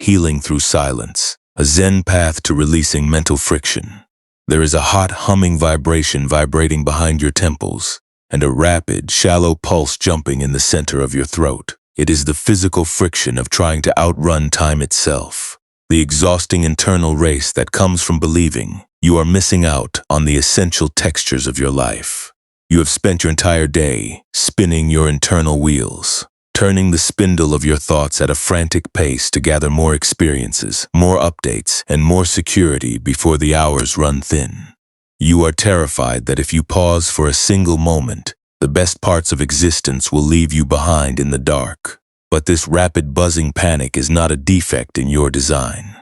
healing through silence, a Zen path to releasing mental friction. There is a hot, humming vibration vibrating behind your temples, and a rapid, shallow pulse jumping in the center of your throat. It is the physical friction of trying to outrun time itself, the exhausting internal race that comes from believing you are missing out on the essential textures of your life. You have spent your entire day spinning your internal wheels, turning the spindle of your thoughts at a frantic pace to gather more experiences, more updates, and more security before the hours run thin. You are terrified that if you pause for a single moment, the best parts of existence will leave you behind in the dark. But this rapid buzzing panic is not a defect in your design.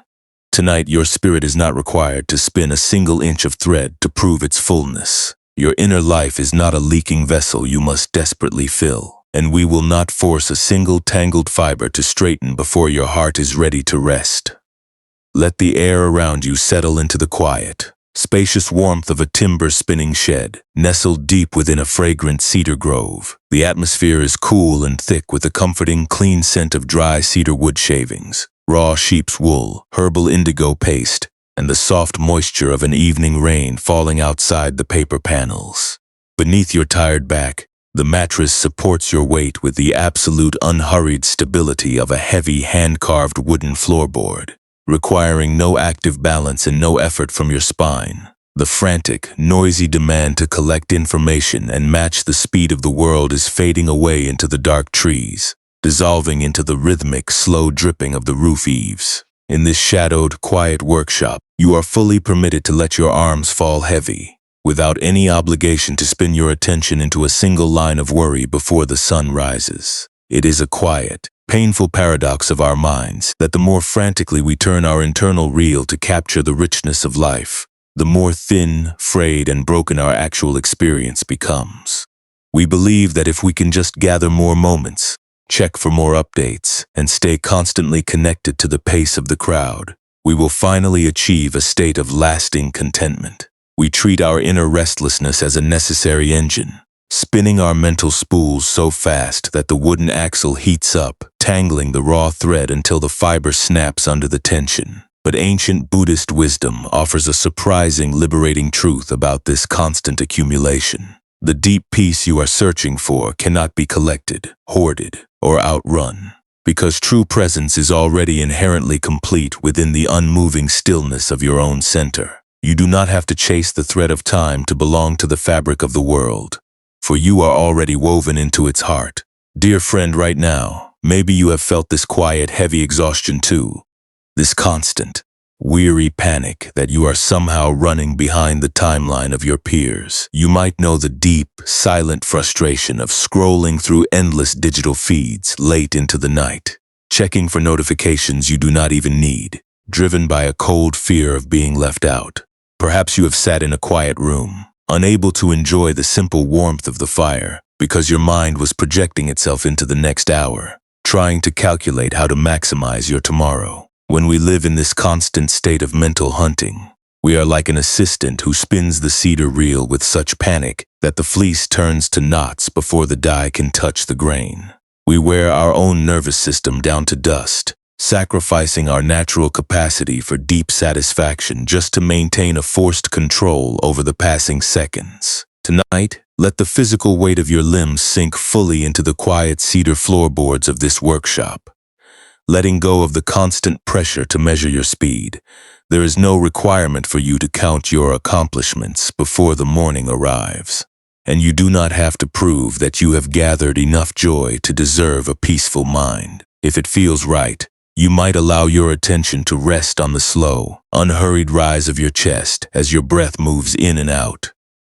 Tonight, your spirit is not required to spin a single inch of thread to prove its fullness. Your inner life is not a leaking vessel you must desperately fill, and we will not force a single tangled fiber to straighten before your heart is ready to rest. Let the air around you settle into the quiet, spacious warmth of a timber spinning shed, nestled deep within a fragrant cedar grove. The atmosphere is cool and thick with a comforting, clean scent of dry cedar wood shavings, raw sheep's wool, herbal indigo paste, and the soft moisture of an evening rain falling outside the paper panels. Beneath your tired back, the mattress supports your weight with the absolute unhurried stability of a heavy hand-carved wooden floorboard, requiring no active balance and no effort from your spine. The frantic, noisy demand to collect information and match the speed of the world is fading away into the dark trees, dissolving into the rhythmic, slow dripping of the roof eaves. In this shadowed, quiet workshop, you are fully permitted to let your arms fall heavy, without any obligation to spin your attention into a single line of worry before the sun rises. It is a quiet, painful paradox of our minds that the more frantically we turn our internal reel to capture the richness of life, the more thin, frayed, and broken our actual experience becomes. We believe that if we can just gather more moments, check for more updates, and stay constantly connected to the pace of the crowd, we will finally achieve a state of lasting contentment. We treat our inner restlessness as a necessary engine, spinning our mental spools so fast that the wooden axle heats up, tangling the raw thread until the fiber snaps under the tension. But ancient Buddhist wisdom offers a surprising, liberating truth about this constant accumulation. The deep peace you are searching for cannot be collected, hoarded, or outrun, because true presence is already inherently complete within the unmoving stillness of your own center. You do not have to chase the thread of time to belong to the fabric of the world, for you are already woven into its heart. Dear friend, right now, maybe you have felt this quiet, heavy exhaustion too, this constant, weary panic that you are somehow running behind the timeline of your peers. You might know the deep, silent frustration of scrolling through endless digital feeds late into the night, checking for notifications you do not even need, driven by a cold fear of being left out. Perhaps you have sat in a quiet room, unable to enjoy the simple warmth of the fire because your mind was projecting itself into the next hour, trying to calculate how to maximize your tomorrow. When we live in this constant state of mental hunting, we are like an assistant who spins the cedar reel with such panic that the fleece turns to knots before the die can touch the grain. We wear our own nervous system down to dust, sacrificing our natural capacity for deep satisfaction just to maintain a forced control over the passing seconds. Tonight, let the physical weight of your limbs sink fully into the quiet cedar floorboards of this workshop. Letting go of the constant pressure to measure your speed, there is no requirement for you to count your accomplishments before the morning arrives. And you do not have to prove that you have gathered enough joy to deserve a peaceful mind. If it feels right, you might allow your attention to rest on the slow, unhurried rise of your chest as your breath moves in and out.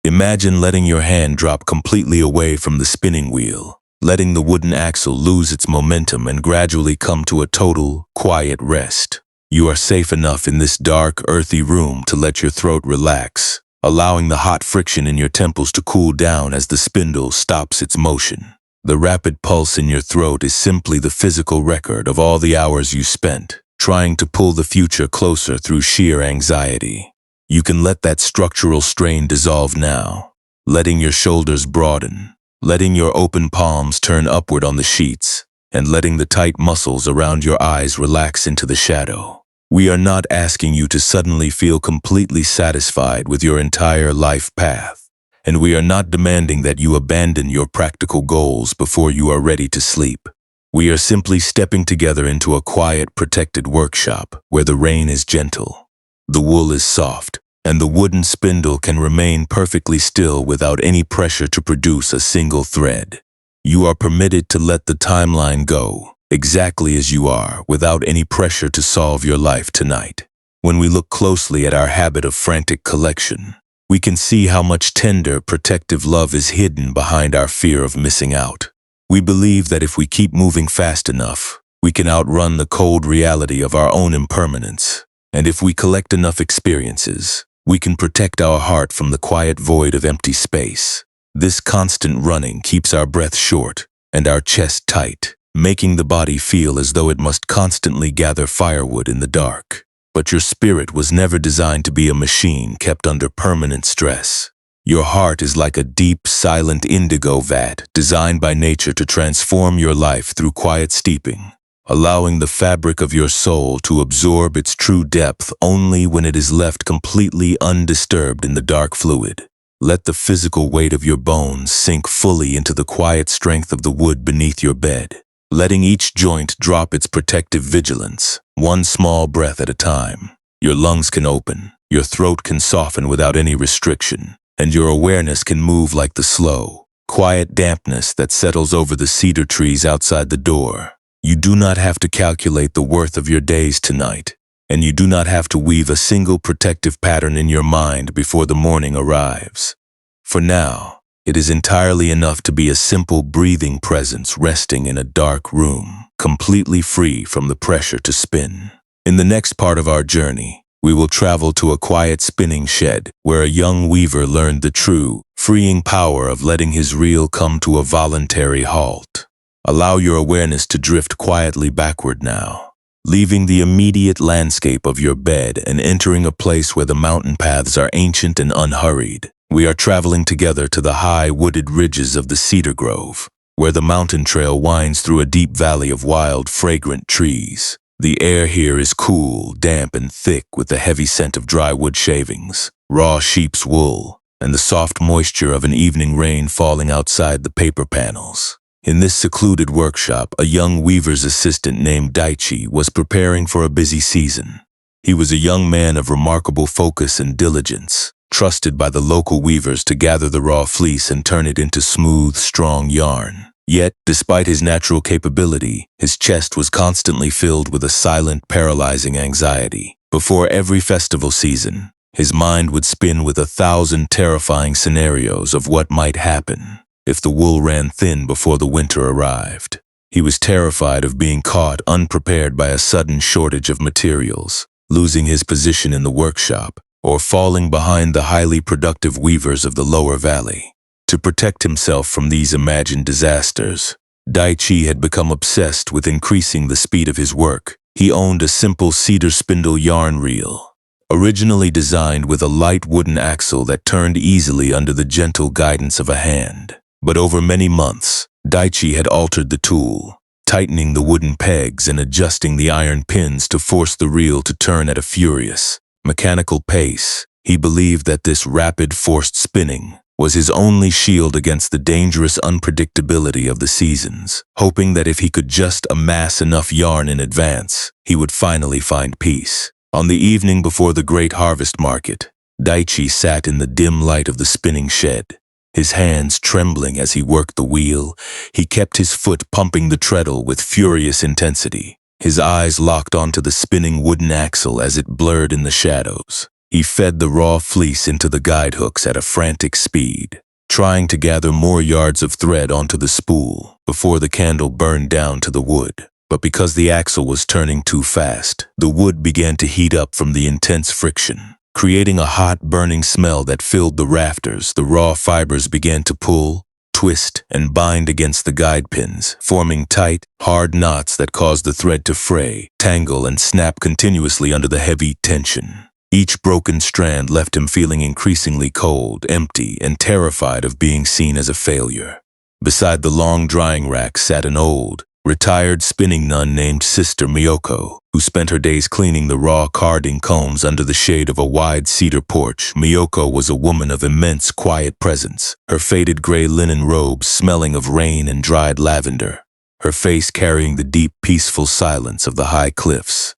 Imagine letting your hand drop completely away from the spinning wheel, letting the wooden axle lose its momentum and gradually come to a total, quiet rest. You are safe enough in this dark, earthy room to let your throat relax, allowing the hot friction in your temples to cool down as the spindle stops its motion. The rapid pulse in your throat is simply the physical record of all the hours you spent, trying to pull the future closer through sheer anxiety. You can let that structural strain dissolve now, letting your shoulders broaden, letting your open palms turn upward on the sheets, and letting the tight muscles around your eyes relax into the shadow. We are not asking you to suddenly feel completely satisfied with your entire life path, and we are not demanding that you abandon your practical goals before you are ready to sleep. We are simply stepping together into a quiet, protected workshop where the rain is gentle, the wool is soft, and the wooden spindle can remain perfectly still without any pressure to produce a single thread. You are permitted to let the timeline go, exactly as you are, without any pressure to solve your life tonight. When we look closely at our habit of frantic collection, we can see how much tender, protective love is hidden behind our fear of missing out. We believe that if we keep moving fast enough, we can outrun the cold reality of our own impermanence. And if we collect enough experiences, we can protect our heart from the quiet void of empty space. This constant running keeps our breath short and our chest tight, making the body feel as though it must constantly gather firewood in the dark. But your spirit was never designed to be a machine kept under permanent stress. Your heart is like a deep, silent indigo vat designed by nature to transform your life through quiet steeping, allowing the fabric of your soul to absorb its true depth only when it is left completely undisturbed in the dark fluid. Let the physical weight of your bones sink fully into the quiet strength of the wood beneath your bed, letting each joint drop its protective vigilance, one small breath at a time. Your lungs can open, your throat can soften without any restriction, and your awareness can move like the slow, quiet dampness that settles over the cedar trees outside the door. You do not have to calculate the worth of your days tonight, and you do not have to weave a single protective pattern in your mind before the morning arrives. For now, it is entirely enough to be a simple breathing presence resting in a dark room, completely free from the pressure to spin. In the next part of our journey, we will travel to a quiet spinning shed where a young weaver learned the true, freeing power of letting his reel come to a voluntary halt. Allow your awareness to drift quietly backward now, leaving the immediate landscape of your bed and entering a place where the mountain paths are ancient and unhurried. We are traveling together to the high wooded ridges of the cedar grove, where the mountain trail winds through a deep valley of wild, fragrant trees. The air here is cool, damp, and thick with the heavy scent of dry wood shavings, raw sheep's wool, and the soft moisture of an evening rain falling outside the paper panels. In this secluded workshop, a young weaver's assistant named Daichi was preparing for a busy season. He was a young man of remarkable focus and diligence, trusted by the local weavers to gather the raw fleece and turn it into smooth, strong yarn. Yet, despite his natural capability, his chest was constantly filled with a silent, paralyzing anxiety. Before every festival season, his mind would spin with 1,000 terrifying scenarios of what might happen if the wool ran thin before the winter arrived. He was terrified of being caught unprepared by a sudden shortage of materials, losing his position in the workshop, or falling behind the highly productive weavers of the lower valley. To protect himself from these imagined disasters, Daichi had become obsessed with increasing the speed of his work. He owned a simple cedar spindle yarn reel, originally designed with a light wooden axle that turned easily under the gentle guidance of a hand. But over many months, Daichi had altered the tool, tightening the wooden pegs and adjusting the iron pins to force the reel to turn at a furious, mechanical pace. He believed that this rapid, forced spinning was his only shield against the dangerous unpredictability of the seasons, hoping that if he could just amass enough yarn in advance, he would finally find peace. On the evening before the great harvest market, Daichi sat in the dim light of the spinning shed. His hands trembling as he worked the wheel, he kept his foot pumping the treadle with furious intensity. His eyes locked onto the spinning wooden axle as it blurred in the shadows. He fed the raw fleece into the guide hooks at a frantic speed, trying to gather more yards of thread onto the spool before the candle burned down to the wood. But because the axle was turning too fast, the wood began to heat up from the intense friction, creating a hot, burning smell that filled the rafters. The raw fibers began to pull, twist, and bind against the guide pins, forming tight, hard knots that caused the thread to fray, tangle, and snap continuously under the heavy tension. Each broken strand left him feeling increasingly cold, empty, and terrified of being seen as a failure. Beside the long drying rack sat an old, retired spinning nun named Sister Miyoko, who spent her days cleaning the raw carding combs under the shade of a wide cedar porch. Miyoko was a woman of immense quiet presence, her faded gray linen robes smelling of rain and dried lavender, her face carrying the deep, peaceful silence of the high cliffs.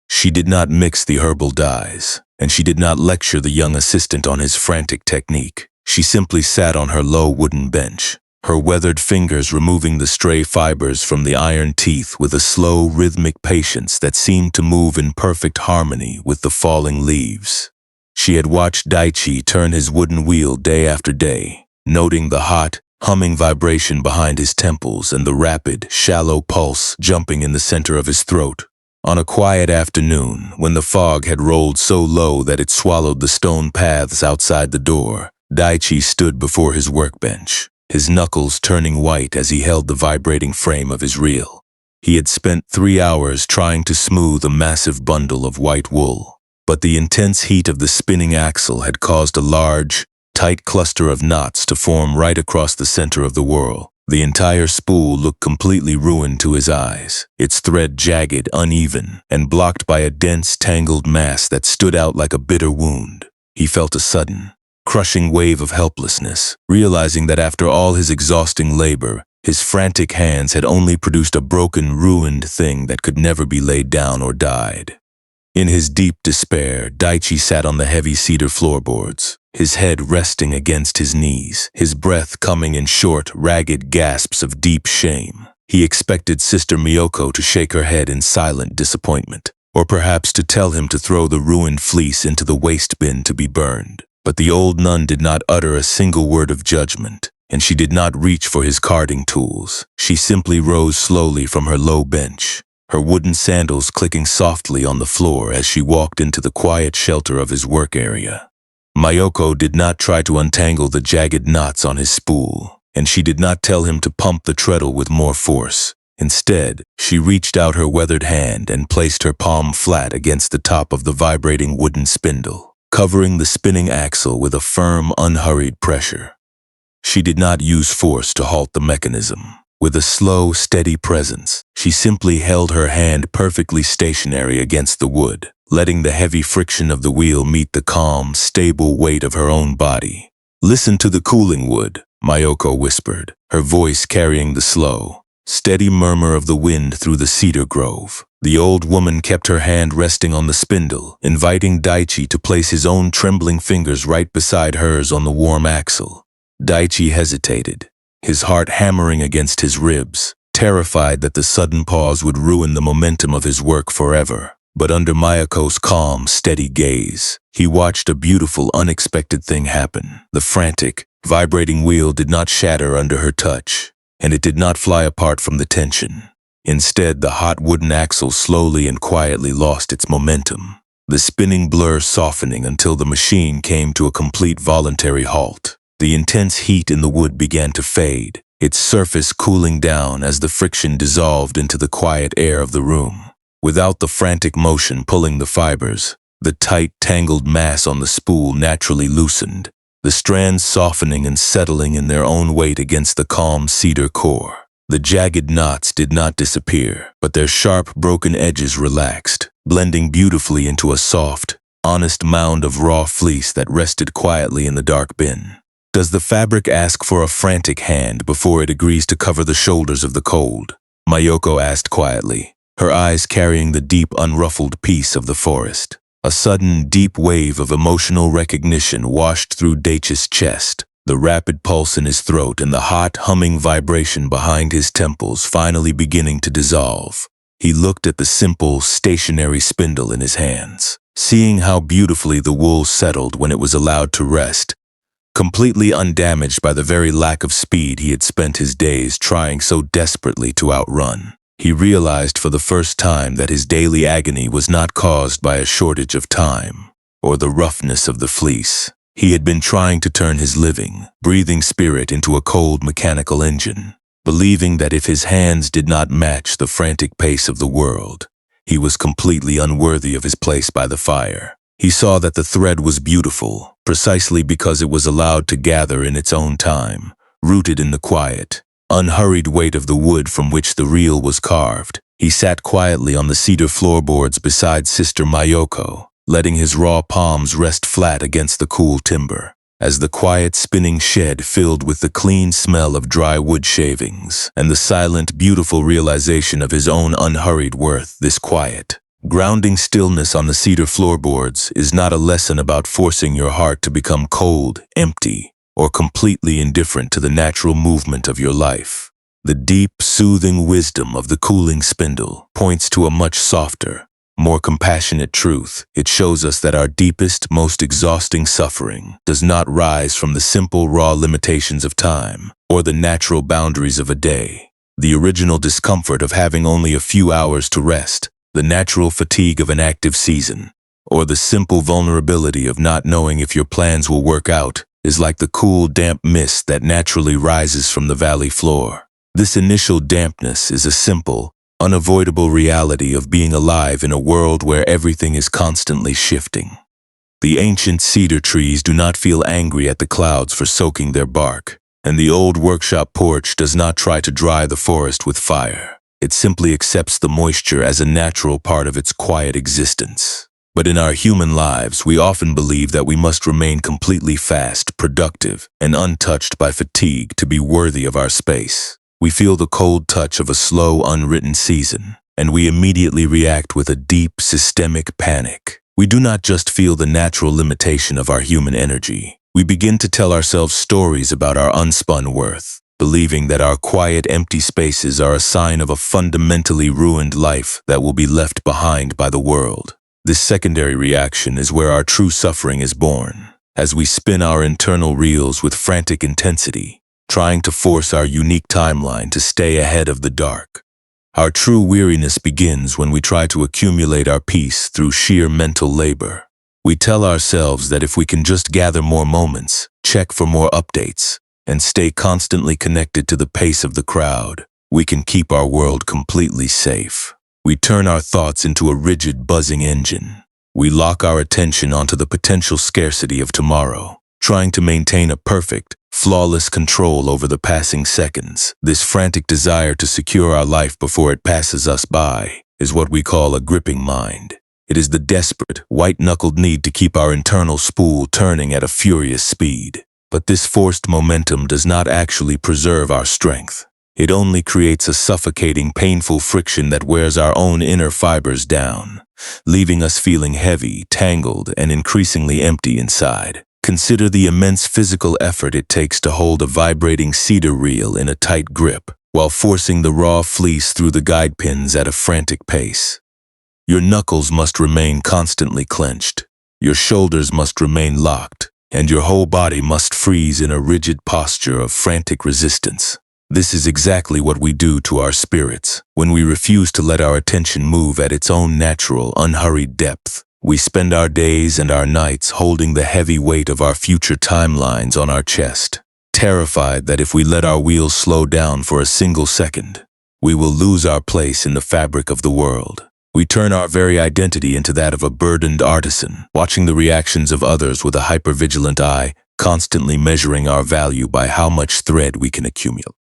She did not mix the herbal dyes, and she did not lecture the young assistant on his frantic technique. She simply sat on her low wooden bench, her weathered fingers removing the stray fibers from the iron teeth with a slow, rhythmic patience that seemed to move in perfect harmony with the falling leaves. She had watched Daichi turn his wooden wheel day after day, noting the hot, humming vibration behind his temples and the rapid, shallow pulse jumping in the center of his throat. On a quiet afternoon, when the fog had rolled so low that it swallowed the stone paths outside the door, Daichi stood before his workbench, his knuckles turning white as he held the vibrating frame of his reel. He had spent 3 hours trying to smooth a massive bundle of white wool, but the intense heat of the spinning axle had caused a large, tight cluster of knots to form right across the center of the whirl. The entire spool looked completely ruined to his eyes, its thread jagged, uneven, and blocked by a dense, tangled mass that stood out like a bitter wound. He felt a sudden, crushing wave of helplessness, realizing that after all his exhausting labor, his frantic hands had only produced a broken, ruined thing that could never be laid down or dyed. In his deep despair, Daichi sat on the heavy cedar floorboards, his head resting against his knees, his breath coming in short, ragged gasps of deep shame. He expected Sister Miyoko to shake her head in silent disappointment, or perhaps to tell him to throw the ruined fleece into the waste bin to be burned. But the old nun did not utter a single word of judgment, and she did not reach for his carding tools. She simply rose slowly from her low bench, her wooden sandals clicking softly on the floor as she walked into the quiet shelter of his work area. Miyoko did not try to untangle the jagged knots on his spool, and she did not tell him to pump the treadle with more force. Instead, she reached out her weathered hand and placed her palm flat against the top of the vibrating wooden spindle, covering the spinning axle with a firm, unhurried pressure. She did not use force to halt the mechanism. With a slow, steady presence, she simply held her hand perfectly stationary against the wood, letting the heavy friction of the wheel meet the calm, stable weight of her own body. "Listen to the cooling wood," Miyoko whispered, her voice carrying the slow, steady murmur of the wind through the cedar grove. The old woman kept her hand resting on the spindle, inviting Daichi to place his own trembling fingers right beside hers on the warm axle. Daichi hesitated, his heart hammering against his ribs, terrified that the sudden pause would ruin the momentum of his work forever. But under Miyoko's calm, steady gaze, he watched a beautiful, unexpected thing happen. The frantic, vibrating wheel did not shatter under her touch, and it did not fly apart from the tension. Instead, the hot wooden axle slowly and quietly lost its momentum, the spinning blur softening until the machine came to a complete voluntary halt. The intense heat in the wood began to fade, its surface cooling down as the friction dissolved into the quiet air of the room. Without the frantic motion pulling the fibers, the tight, tangled mass on the spool naturally loosened, the strands softening and settling in their own weight against the calm cedar core. The jagged knots did not disappear, but their sharp, broken edges relaxed, blending beautifully into a soft, honest mound of raw fleece that rested quietly in the dark bin. Does the fabric ask for a frantic hand before it agrees to cover the shoulders of the cold? Miyoko asked quietly, her eyes carrying the deep, unruffled peace of the forest. A sudden, deep wave of emotional recognition washed through Daichi's chest, the rapid pulse in his throat and the hot, humming vibration behind his temples finally beginning to dissolve. He looked at the simple, stationary spindle in his hands, seeing how beautifully the wool settled when it was allowed to rest, completely undamaged by the very lack of speed he had spent his days trying so desperately to outrun. He realized for the first time that his daily agony was not caused by a shortage of time or the roughness of the fleece. He had been trying to turn his living, breathing spirit into a cold mechanical engine, believing that if his hands did not match the frantic pace of the world, he was completely unworthy of his place by the fire. He saw that the thread was beautiful, precisely because it was allowed to gather in its own time, rooted in the quiet, unhurried weight of the wood from which the reel was carved. He sat quietly on the cedar floorboards beside Sister Mayoko, letting his raw palms rest flat against the cool timber. As the quiet spinning shed filled with the clean smell of dry wood shavings and the silent, beautiful realization of his own unhurried worth, this quiet, grounding stillness on the cedar floorboards is not a lesson about forcing your heart to become cold, empty, or completely indifferent to the natural movement of your life. The deep, soothing wisdom of the cooling spindle points to a much softer, more compassionate truth. It shows us that our deepest, most exhausting suffering does not rise from the simple, raw limitations of time or the natural boundaries of a day. The original discomfort of having only a few hours to rest, the natural fatigue of an active season, or the simple vulnerability of not knowing if your plans will work out is like the cool, damp mist that naturally rises from the valley floor. This initial dampness is a simple, unavoidable reality of being alive in a world where everything is constantly shifting. The ancient cedar trees do not feel angry at the clouds for soaking their bark, and the old workshop porch does not try to dry the forest with fire. It simply accepts the moisture as a natural part of its quiet existence. But in our human lives, we often believe that we must remain completely fast, productive, and untouched by fatigue to be worthy of our space. We feel the cold touch of a slow, unwritten season, and we immediately react with a deep, systemic panic. We do not just feel the natural limitation of our human energy. We begin to tell ourselves stories about our unspun worth, believing that our quiet, empty spaces are a sign of a fundamentally ruined life that will be left behind by the world. This secondary reaction is where our true suffering is born, as we spin our internal reels with frantic intensity, trying to force our unique timeline to stay ahead of the dark. Our true weariness begins when we try to accumulate our peace through sheer mental labor. We tell ourselves that if we can just gather more moments, check for more updates, and stay constantly connected to the pace of the crowd, we can keep our world completely safe. We turn our thoughts into a rigid, buzzing engine. We lock our attention onto the potential scarcity of tomorrow, trying to maintain a perfect, flawless control over the passing seconds. This frantic desire to secure our life before it passes us by is what we call a gripping mind. It is the desperate, white-knuckled need to keep our internal spool turning at a furious speed. But this forced momentum does not actually preserve our strength. It only creates a suffocating, painful friction that wears our own inner fibers down, leaving us feeling heavy, tangled, and increasingly empty inside. Consider the immense physical effort it takes to hold a vibrating cedar reel in a tight grip, while forcing the raw fleece through the guide pins at a frantic pace. Your knuckles must remain constantly clenched, your shoulders must remain locked, and your whole body must freeze in a rigid posture of frantic resistance. This is exactly what we do to our spirits when we refuse to let our attention move at its own natural, unhurried depth. We spend our days and our nights holding the heavy weight of our future timelines on our chest, terrified that if we let our wheels slow down for a single second, we will lose our place in the fabric of the world. We turn our very identity into that of a burdened artisan, watching the reactions of others with a hypervigilant eye, constantly measuring our value by how much thread we can accumulate.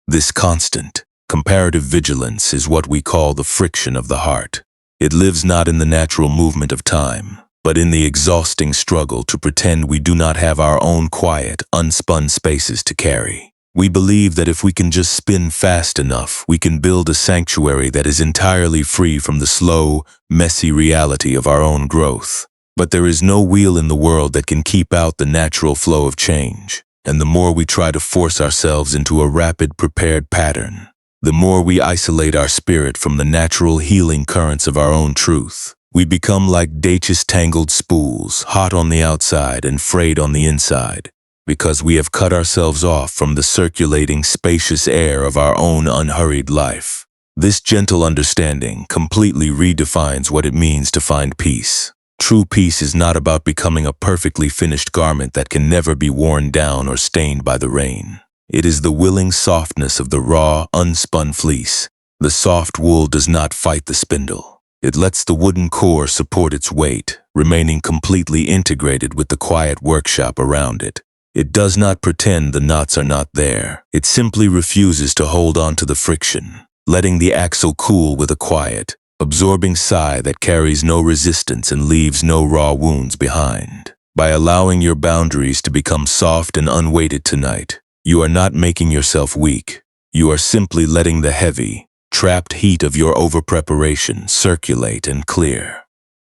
This constant, comparative vigilance is what we call the friction of the heart. It lives not in the natural movement of time, but in the exhausting struggle to pretend we do not have our own quiet, unspun spaces to carry. We believe that if we can just spin fast enough, we can build a sanctuary that is entirely free from the slow, messy reality of our own growth. But there is no wheel in the world that can keep out the natural flow of change. And the more we try to force ourselves into a rapid, prepared pattern, the more we isolate our spirit from the natural healing currents of our own truth. We become like Dachis tangled spools, hot on the outside and frayed on the inside, because we have cut ourselves off from the circulating, spacious air of our own unhurried life. This gentle understanding completely redefines what it means to find peace. True peace is not about becoming a perfectly finished garment that can never be worn down or stained by the rain. It is the willing softness of the raw, unspun fleece. The soft wool does not fight the spindle. It lets the wooden core support its weight, remaining completely integrated with the quiet workshop around it. It does not pretend the knots are not there. It simply refuses to hold on to the friction, letting the axle cool with a quiet, absorbing sigh that carries no resistance and leaves no raw wounds behind. By allowing your boundaries to become soft and unweighted tonight, you are not making yourself weak. You are simply letting the heavy, trapped heat of your overpreparation circulate and clear.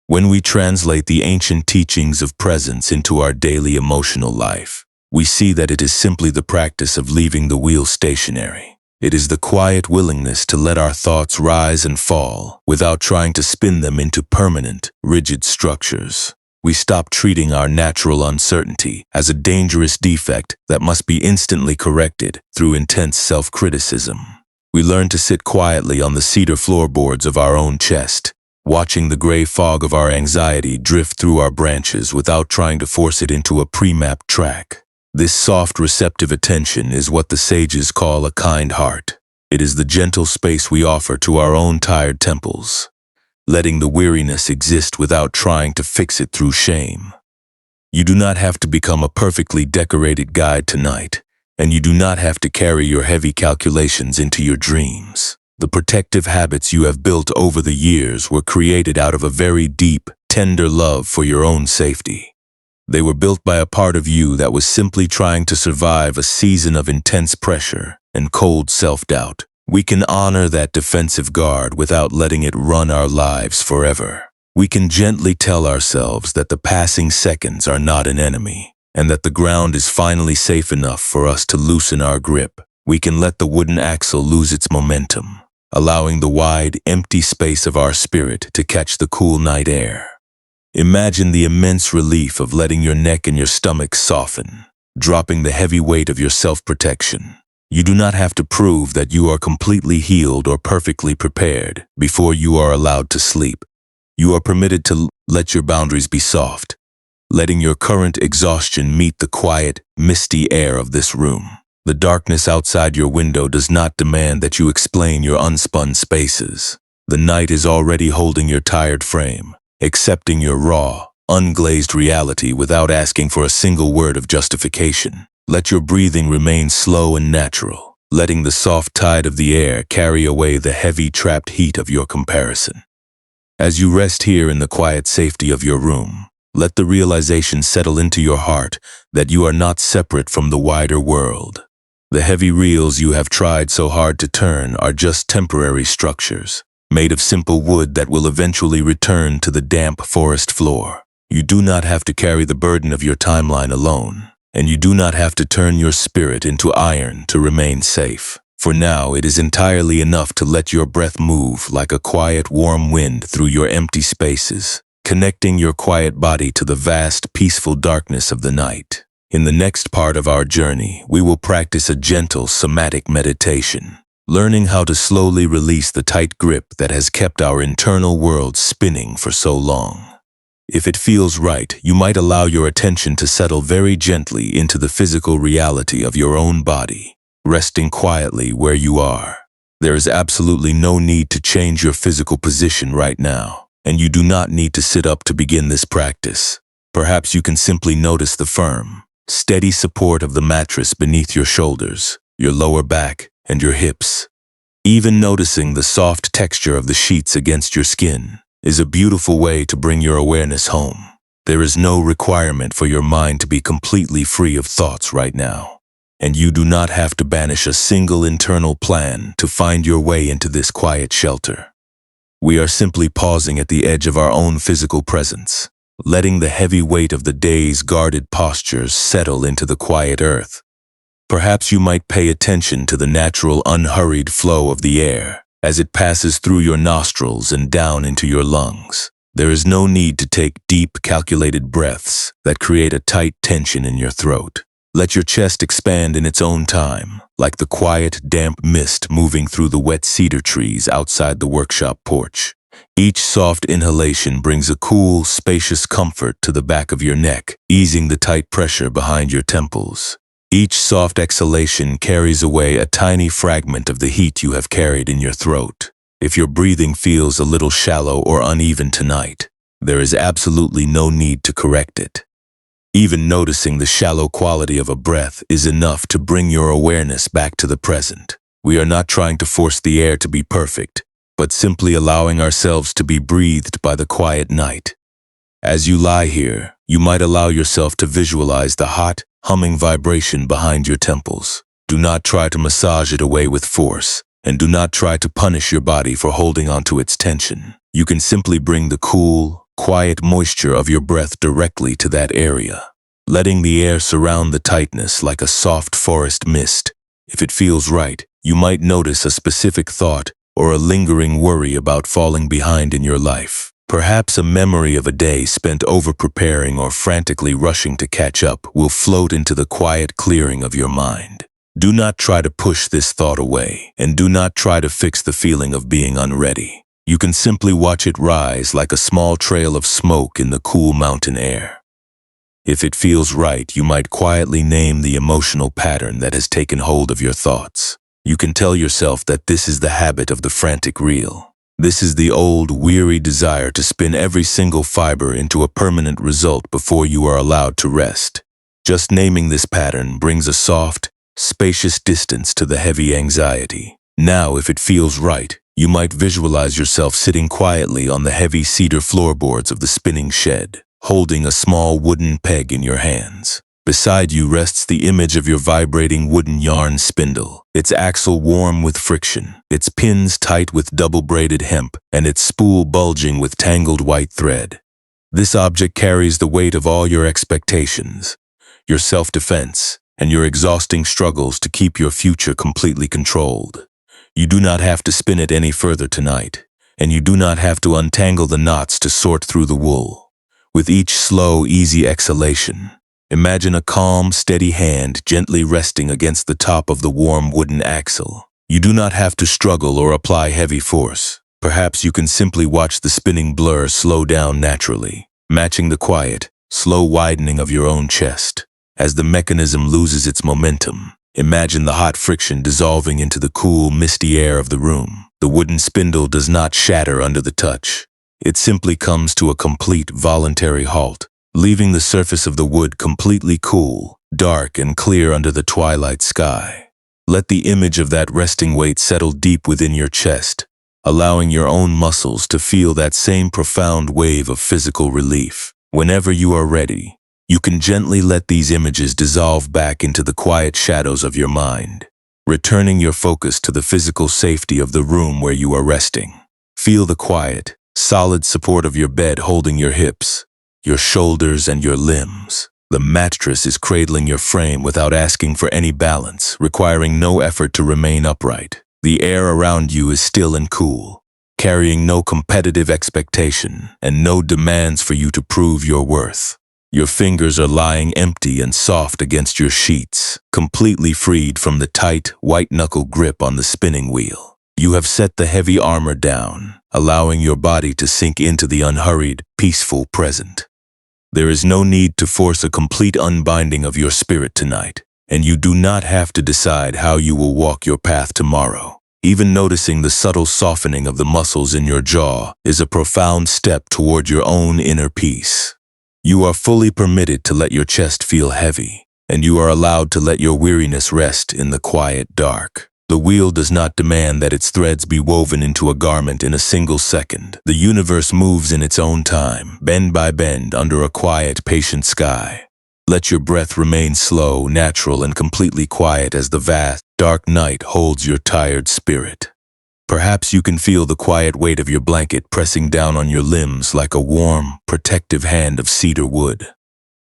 When we translate the ancient teachings of presence into our daily emotional life, we see that it is simply the practice of leaving the wheel stationary. It is the quiet willingness to let our thoughts rise and fall without trying to spin them into permanent, rigid structures. We stop treating our natural uncertainty as a dangerous defect that must be instantly corrected through intense self-criticism. We learn to sit quietly on the cedar floorboards of our own chest, watching the gray fog of our anxiety drift through our branches without trying to force it into a pre-mapped track. This soft, receptive attention is what the sages call a kind heart. It is the gentle space we offer to our own tired temples, letting the weariness exist without trying to fix it through shame. You do not have to become a perfectly decorated guide tonight, and you do not have to carry your heavy calculations into your dreams. The protective habits you have built over the years were created out of a very deep, tender love for your own safety. They were built by a part of you that was simply trying to survive a season of intense pressure and cold self-doubt. We can honor that defensive guard without letting it run our lives forever. We can gently tell ourselves that the passing seconds are not an enemy, and that the ground is finally safe enough for us to loosen our grip. We can let the wooden axle lose its momentum, allowing the wide, empty space of our spirit to catch the cool night air. Imagine the immense relief of letting your neck and your stomach soften, dropping the heavy weight of your self-protection. You do not have to prove that you are completely healed or perfectly prepared before you are allowed to sleep. You are permitted to let your boundaries be soft, letting your current exhaustion meet the quiet, misty air of this room. The darkness outside your window does not demand that you explain your unspun spaces. The night is already holding your tired frame, accepting your raw, unglazed reality without asking for a single word of justification. Let your breathing remain slow and natural, letting the soft tide of the air carry away the heavy, trapped heat of your comparison. As you rest here in the quiet safety of your room, let the realization settle into your heart that you are not separate from the wider world. The heavy reels you have tried so hard to turn are just temporary structures, made of simple wood that will eventually return to the damp forest floor. You do not have to carry the burden of your timeline alone, and you do not have to turn your spirit into iron to remain safe. For now, it is entirely enough to let your breath move like a quiet, warm wind through your empty spaces, connecting your quiet body to the vast, peaceful darkness of the night. In the next part of our journey, we will practice a gentle, somatic meditation, learning how to slowly release the tight grip that has kept our internal world spinning for so long. If it feels right, you might allow your attention to settle very gently into the physical reality of your own body, resting quietly where you are. There is absolutely no need to change your physical position right now, and you do not need to sit up to begin this practice. Perhaps you can simply notice the firm, steady support of the mattress beneath your shoulders, your lower back, and your hips. Even noticing the soft texture of the sheets against your skin is a beautiful way to bring your awareness home. There is no requirement for your mind to be completely free of thoughts right now, and you do not have to banish a single internal plan to find your way into this quiet shelter. We are simply pausing at the edge of our own physical presence, letting the heavy weight of the day's guarded postures settle into the quiet earth. Perhaps you might pay attention to the natural, unhurried flow of the air as it passes through your nostrils and down into your lungs. There is no need to take deep, calculated breaths that create a tight tension in your throat. Let your chest expand in its own time, like the quiet, damp mist moving through the wet cedar trees outside the workshop porch. Each soft inhalation brings a cool, spacious comfort to the back of your neck, easing the tight pressure behind your temples. Each soft exhalation carries away a tiny fragment of the heat you have carried in your throat. If your breathing feels a little shallow or uneven tonight, there is absolutely no need to correct it. Even noticing the shallow quality of a breath is enough to bring your awareness back to the present. We are not trying to force the air to be perfect, but simply allowing ourselves to be breathed by the quiet night. As you lie here, you might allow yourself to visualize the hot, humming vibration behind your temples. Do not try to massage it away with force, and do not try to punish your body for holding onto its tension. You can simply bring the cool, quiet moisture of your breath directly to that area, letting the air surround the tightness like a soft forest mist. If it feels right, you might notice a specific thought or a lingering worry about falling behind in your life. Perhaps a memory of a day spent over-preparing or frantically rushing to catch up will float into the quiet clearing of your mind. Do not try to push this thought away, and do not try to fix the feeling of being unready. You can simply watch it rise like a small trail of smoke in the cool mountain air. If it feels right, you might quietly name the emotional pattern that has taken hold of your thoughts. You can tell yourself that this is the habit of the frantic reel. This is the old, weary desire to spin every single fiber into a permanent result before you are allowed to rest. Just naming this pattern brings a soft, spacious distance to the heavy anxiety. Now, if it feels right, you might visualize yourself sitting quietly on the heavy cedar floorboards of the spinning shed, holding a small wooden peg in your hands. Beside you rests the image of your vibrating wooden yarn spindle, its axle warm with friction, its pins tight with double-braided hemp, and its spool bulging with tangled white thread. This object carries the weight of all your expectations, your self-defense, and your exhausting struggles to keep your future completely controlled. You do not have to spin it any further tonight, and you do not have to untangle the knots to sort through the wool. With each slow, easy exhalation, imagine a calm, steady hand gently resting against the top of the warm wooden axle. You do not have to struggle or apply heavy force. Perhaps you can simply watch the spinning blur slow down naturally, matching the quiet, slow widening of your own chest. As the mechanism loses its momentum, imagine the hot friction dissolving into the cool, misty air of the room. The wooden spindle does not shatter under the touch. It simply comes to a complete, voluntary halt, leaving the surface of the wood completely cool, dark, and clear under the twilight sky. Let the image of that resting weight settle deep within your chest, allowing your own muscles to feel that same profound wave of physical relief. Whenever you are ready, you can gently let these images dissolve back into the quiet shadows of your mind, returning your focus to the physical safety of the room where you are resting. Feel the quiet, solid support of your bed holding your hips, your shoulders, and your limbs. The mattress is cradling your frame without asking for any balance, requiring no effort to remain upright. The air around you is still and cool, carrying no competitive expectation and no demands for you to prove your worth. Your fingers are lying empty and soft against your sheets, completely freed from the tight, white-knuckle grip on the spinning wheel. You have set the heavy armor down, allowing your body to sink into the unhurried, peaceful present. There is no need to force a complete unbinding of your spirit tonight, and you do not have to decide how you will walk your path tomorrow. Even noticing the subtle softening of the muscles in your jaw is a profound step toward your own inner peace. You are fully permitted to let your chest feel heavy, and you are allowed to let your weariness rest in the quiet dark. The wheel does not demand that its threads be woven into a garment in a single second. The universe moves in its own time, bend by bend, under a quiet, patient sky. Let your breath remain slow, natural, and completely quiet as the vast, dark night holds your tired spirit. Perhaps you can feel the quiet weight of your blanket pressing down on your limbs like a warm, protective hand of cedar wood.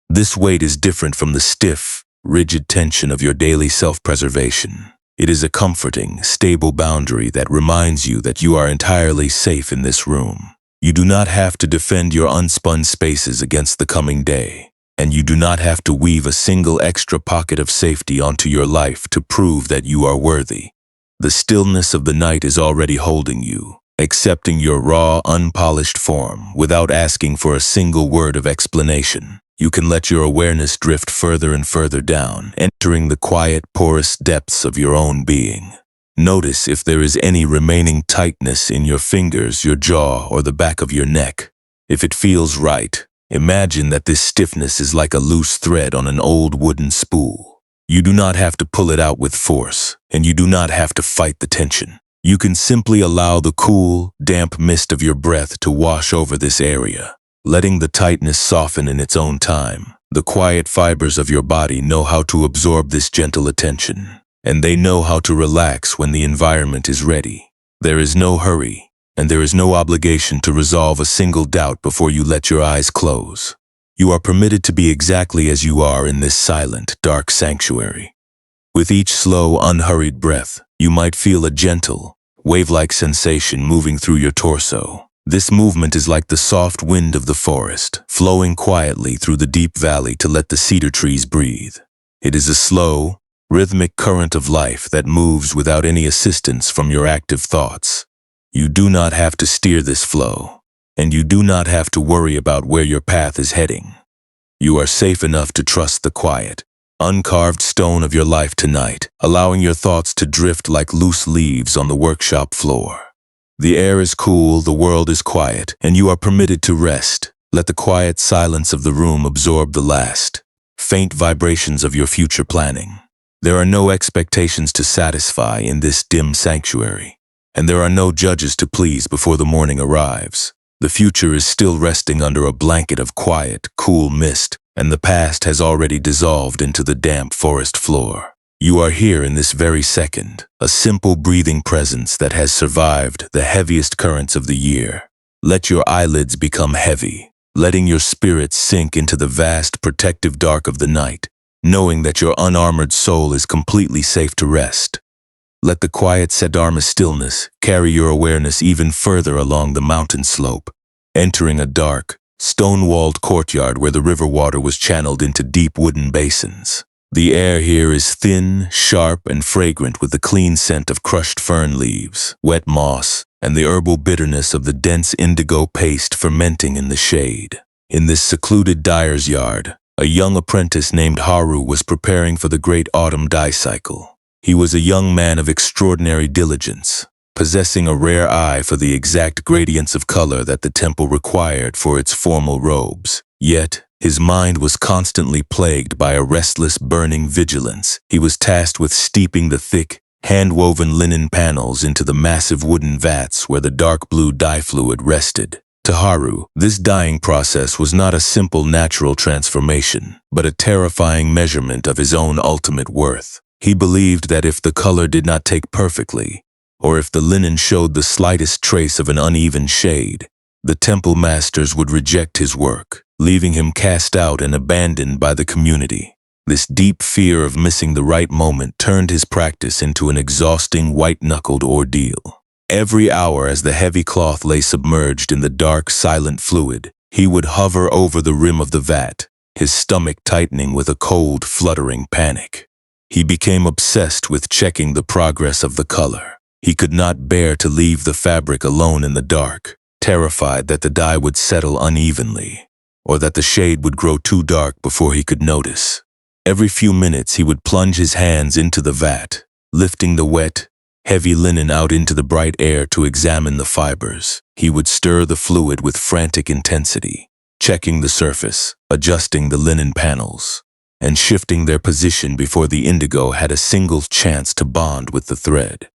This weight is different from the stiff, rigid tension of your daily self-preservation. It is a comforting, stable boundary that reminds you that you are entirely safe in this room. You do not have to defend your unspun spaces against the coming day, and you do not have to weave a single extra pocket of safety onto your life to prove that you are worthy. The stillness of the night is already holding you, accepting your raw, unpolished form without asking for a single word of explanation. You can let your awareness drift further and further down, entering the quiet, porous depths of your own being. Notice if there is any remaining tightness in your fingers, your jaw, or the back of your neck. If it feels right, Imagine that this stiffness is like a loose thread on an old wooden spool. You do not have to pull it out with force, and you do not have to fight the tension. You can simply allow the cool, damp mist of your breath to wash over this area, letting the tightness soften in its own time. The quiet fibers of your body know how to absorb this gentle attention, and they know how to relax when the environment is ready. There is no hurry, and there is no obligation to resolve a single doubt before you let your eyes close. You are permitted to be exactly as you are in this silent, dark sanctuary. With each slow, unhurried breath, you might feel a gentle, wave-like sensation moving through your torso. This movement is like the soft wind of the forest, flowing quietly through the deep valley to let the cedar trees breathe. It is a slow, rhythmic current of life that moves without any assistance from your active thoughts. You do not have to steer this flow, and you do not have to worry about where your path is heading. You are safe enough to trust the quiet, uncarved stone of your life tonight, allowing your thoughts to drift like loose leaves on the workshop floor. The air is cool, the world is quiet, and you are permitted to rest. Let the quiet silence of the room absorb the last, faint vibrations of your future planning. There are no expectations to satisfy in this dim sanctuary, and there are no judges to please before the morning arrives. The future is still resting under a blanket of quiet, cool mist, and the past has already dissolved into the damp forest floor. You are here in this very second, a simple breathing presence that has survived the heaviest currents of the year. Let your eyelids become heavy, letting your spirit sink into the vast protective dark of the night, knowing that your unarmored soul is completely safe to rest. Let the quiet Siddharma stillness carry your awareness even further along the mountain slope, entering a dark, stone-walled courtyard where the river water was channeled into deep wooden basins. The air here is thin, sharp, and fragrant with the clean scent of crushed fern leaves, wet moss, and the herbal bitterness of the dense indigo paste fermenting in the shade. In this secluded dyer's yard, a young apprentice named Haru was preparing for the great autumn dye cycle. He was a young man of extraordinary diligence, possessing a rare eye for the exact gradients of color that the temple required for its formal robes. Yet, his mind was constantly plagued by a restless, burning vigilance. He was tasked with steeping the thick, hand-woven linen panels into the massive wooden vats where the dark blue dye fluid rested. To Haru, this dyeing process was not a simple natural transformation, but a terrifying measurement of his own ultimate worth. He believed that if the color did not take perfectly, or if the linen showed the slightest trace of an uneven shade, the temple masters would reject his work, leaving him cast out and abandoned by the community. This deep fear of missing the right moment turned his practice into an exhausting, white-knuckled ordeal. Every hour as the heavy cloth lay submerged in the dark, silent fluid, he would hover over the rim of the vat, his stomach tightening with a cold, fluttering panic. He became obsessed with checking the progress of the color. He could not bear to leave the fabric alone in the dark, terrified that the dye would settle unevenly, or that the shade would grow too dark before he could notice. Every few minutes he would plunge his hands into the vat, lifting the wet, heavy linen out into the bright air to examine the fibers. He would stir the fluid with frantic intensity, checking the surface, adjusting the linen panels, and shifting their position before the indigo had a single chance to bond with the thread.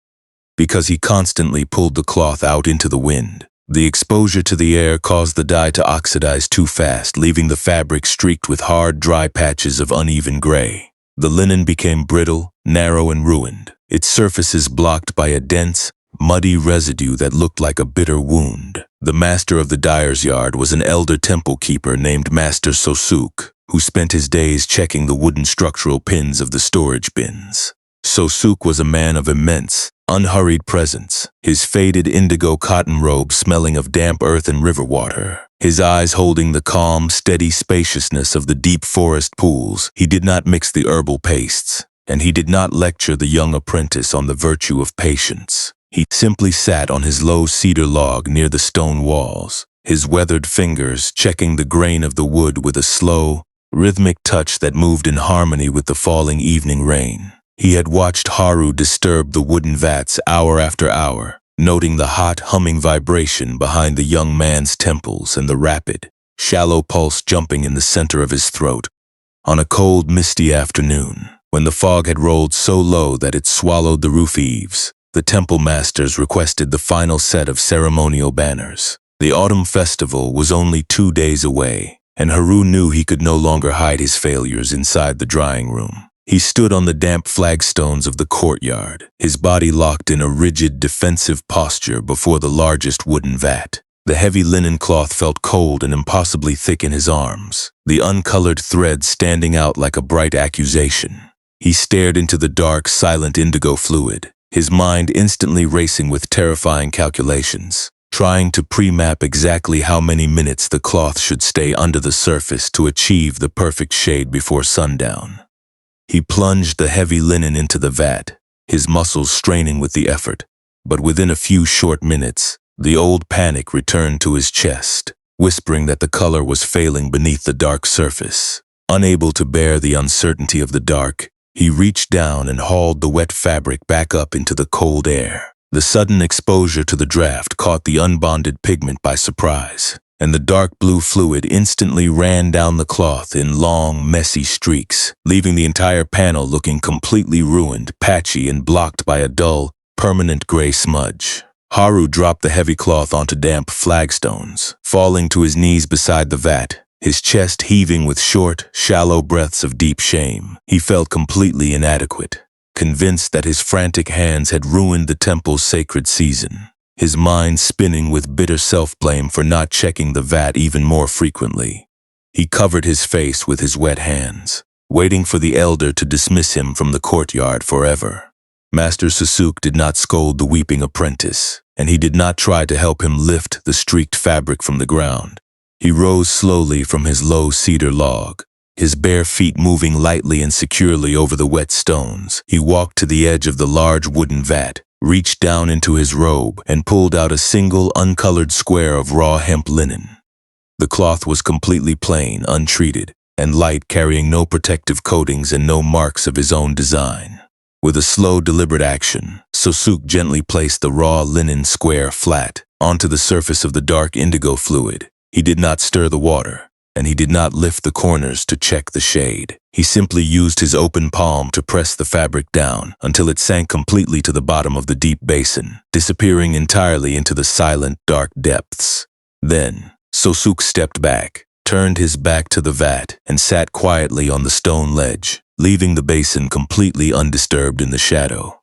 Because he constantly pulled the cloth out into the wind, the exposure to the air caused the dye to oxidize too fast, leaving the fabric streaked with hard, dry patches of uneven gray. The linen became brittle, narrow, and ruined, its surfaces blocked by a dense, muddy residue that looked like a bitter wound. The master of the dyer's yard was an elder temple keeper named Master Sosuke, who spent his days checking the wooden structural pins of the storage bins. Sosuke was a man of immense, unhurried presence, his faded indigo cotton robe smelling of damp earth and river water, his eyes holding the calm, steady spaciousness of the deep forest pools. He did not mix the herbal pastes, and he did not lecture the young apprentice on the virtue of patience. He simply sat on his low cedar log near the stone walls, his weathered fingers checking the grain of the wood with a slow, rhythmic touch that moved in harmony with the falling evening rain. He had watched Haru disturb the wooden vats hour after hour, noting the hot, humming vibration behind the young man's temples and the rapid, shallow pulse jumping in the center of his throat. On a cold, misty afternoon, when the fog had rolled so low that it swallowed the roof eaves, the temple masters requested the final set of ceremonial banners. The autumn festival was only 2 days away, and Haru knew he could no longer hide his failures inside the drying room. He stood on the damp flagstones of the courtyard, his body locked in a rigid, defensive posture before the largest wooden vat. The heavy linen cloth felt cold and impossibly thick in his arms, the uncolored thread standing out like a bright accusation. He stared into the dark, silent indigo fluid, his mind instantly racing with terrifying calculations, trying to pre-map exactly how many minutes the cloth should stay under the surface to achieve the perfect shade before sundown. He plunged the heavy linen into the vat, his muscles straining with the effort, but within a few short minutes, the old panic returned to his chest, whispering that the color was failing beneath the dark surface. Unable to bear the uncertainty of the dark, he reached down and hauled the wet fabric back up into the cold air. The sudden exposure to the draft caught the unbonded pigment by surprise, and the dark blue fluid instantly ran down the cloth in long, messy streaks, leaving the entire panel looking completely ruined, patchy, and blocked by a dull, permanent gray smudge. Haru dropped the heavy cloth onto damp flagstones, falling to his knees beside the vat, his chest heaving with short, shallow breaths of deep shame. He felt completely inadequate, convinced that his frantic hands had ruined the temple's sacred season, his mind spinning with bitter self-blame for not checking the vat even more frequently. He covered his face with his wet hands, waiting for the elder to dismiss him from the courtyard forever. Master Suchness did not scold the weeping apprentice, and he did not try to help him lift the streaked fabric from the ground. He rose slowly from his low cedar log, his bare feet moving lightly and securely over the wet stones. He walked to the edge of the large wooden vat, reached down into his robe, and pulled out a single uncolored square of raw hemp linen. The cloth was completely plain, untreated, and light, carrying no protective coatings and no marks of his own design. With a slow, deliberate action, Suchness gently placed the raw linen square flat onto the surface of the dark indigo fluid. He did not stir the water, and he did not lift the corners to check the shade. He simply used his open palm to press the fabric down until it sank completely to the bottom of the deep basin, disappearing entirely into the silent, dark depths. Then, Suchness stepped back, turned his back to the vat, and sat quietly on the stone ledge, leaving the basin completely undisturbed in the shadow.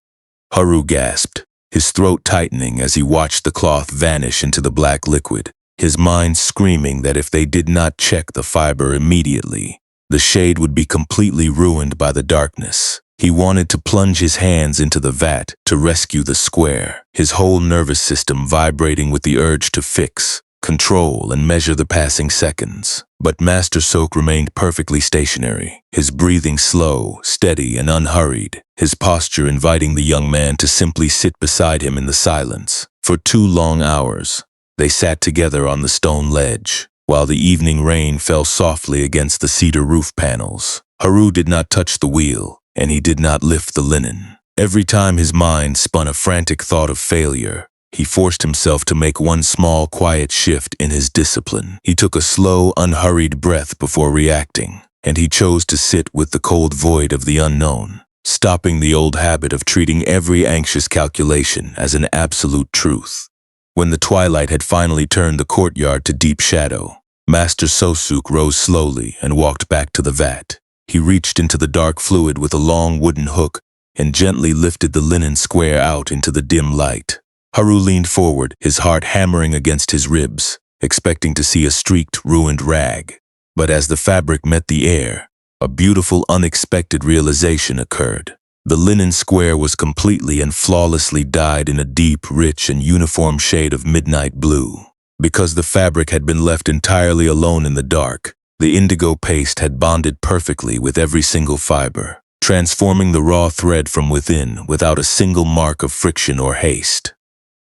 Haru gasped, his throat tightening as he watched the cloth vanish into the black liquid, his mind screaming that if they did not check the fiber immediately, the shade would be completely ruined by the darkness. He wanted to plunge his hands into the vat to rescue the square, his whole nervous system vibrating with the urge to fix, control, and measure the passing seconds. But Master Sok remained perfectly stationary, his breathing slow, steady, and unhurried, his posture inviting the young man to simply sit beside him in the silence. For 2 long hours, they sat together on the stone ledge, while the evening rain fell softly against the cedar roof panels. Haru did not touch the wheel, and he did not lift the linen. Every time his mind spun a frantic thought of failure, he forced himself to make one small, quiet shift in his discipline. He took a slow, unhurried breath before reacting, and he chose to sit with the cold void of the unknown, stopping the old habit of treating every anxious calculation as an absolute truth. When the twilight had finally turned the courtyard to deep shadow, Master Suchness rose slowly and walked back to the vat. He reached into the dark fluid with a long wooden hook and gently lifted the linen square out into the dim light. Haru leaned forward, his heart hammering against his ribs, expecting to see a streaked, ruined rag. But as the fabric met the air, a beautiful, unexpected realization occurred. The linen square was completely and flawlessly dyed in a deep, rich, and uniform shade of midnight blue. Because the fabric had been left entirely alone in the dark, the indigo paste had bonded perfectly with every single fiber, transforming the raw thread from within without a single mark of friction or haste.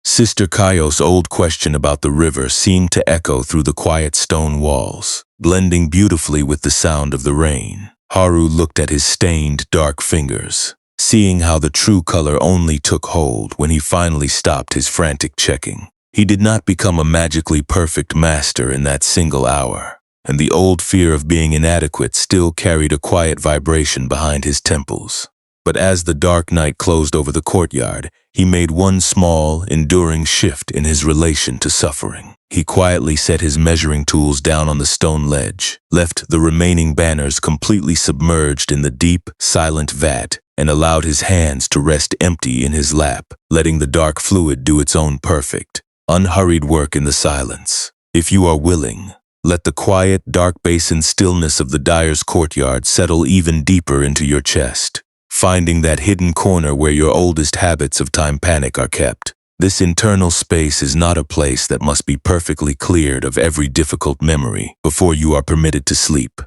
Sister Kayo's old question about the river seemed to echo through the quiet stone walls, blending beautifully with the sound of the rain. Haru looked at his stained, dark fingers, seeing how the true color only took hold when he finally stopped his frantic checking. He did not become a magically perfect master in that single hour, and the old fear of being inadequate still carried a quiet vibration behind his temples. But as the dark night closed over the courtyard, he made one small, enduring shift in his relation to suffering. He quietly set his measuring tools down on the stone ledge, left the remaining banners completely submerged in the deep, silent vat, and allowed his hands to rest empty in his lap, letting the dark fluid do its own perfect, unhurried work in the silence. If you are willing, let the quiet, dark basin stillness of the dyer's courtyard settle even deeper into your chest, finding that hidden corner where your oldest habits of time panic are kept. This internal space is not a place that must be perfectly cleared of every difficult memory before you are permitted to sleep.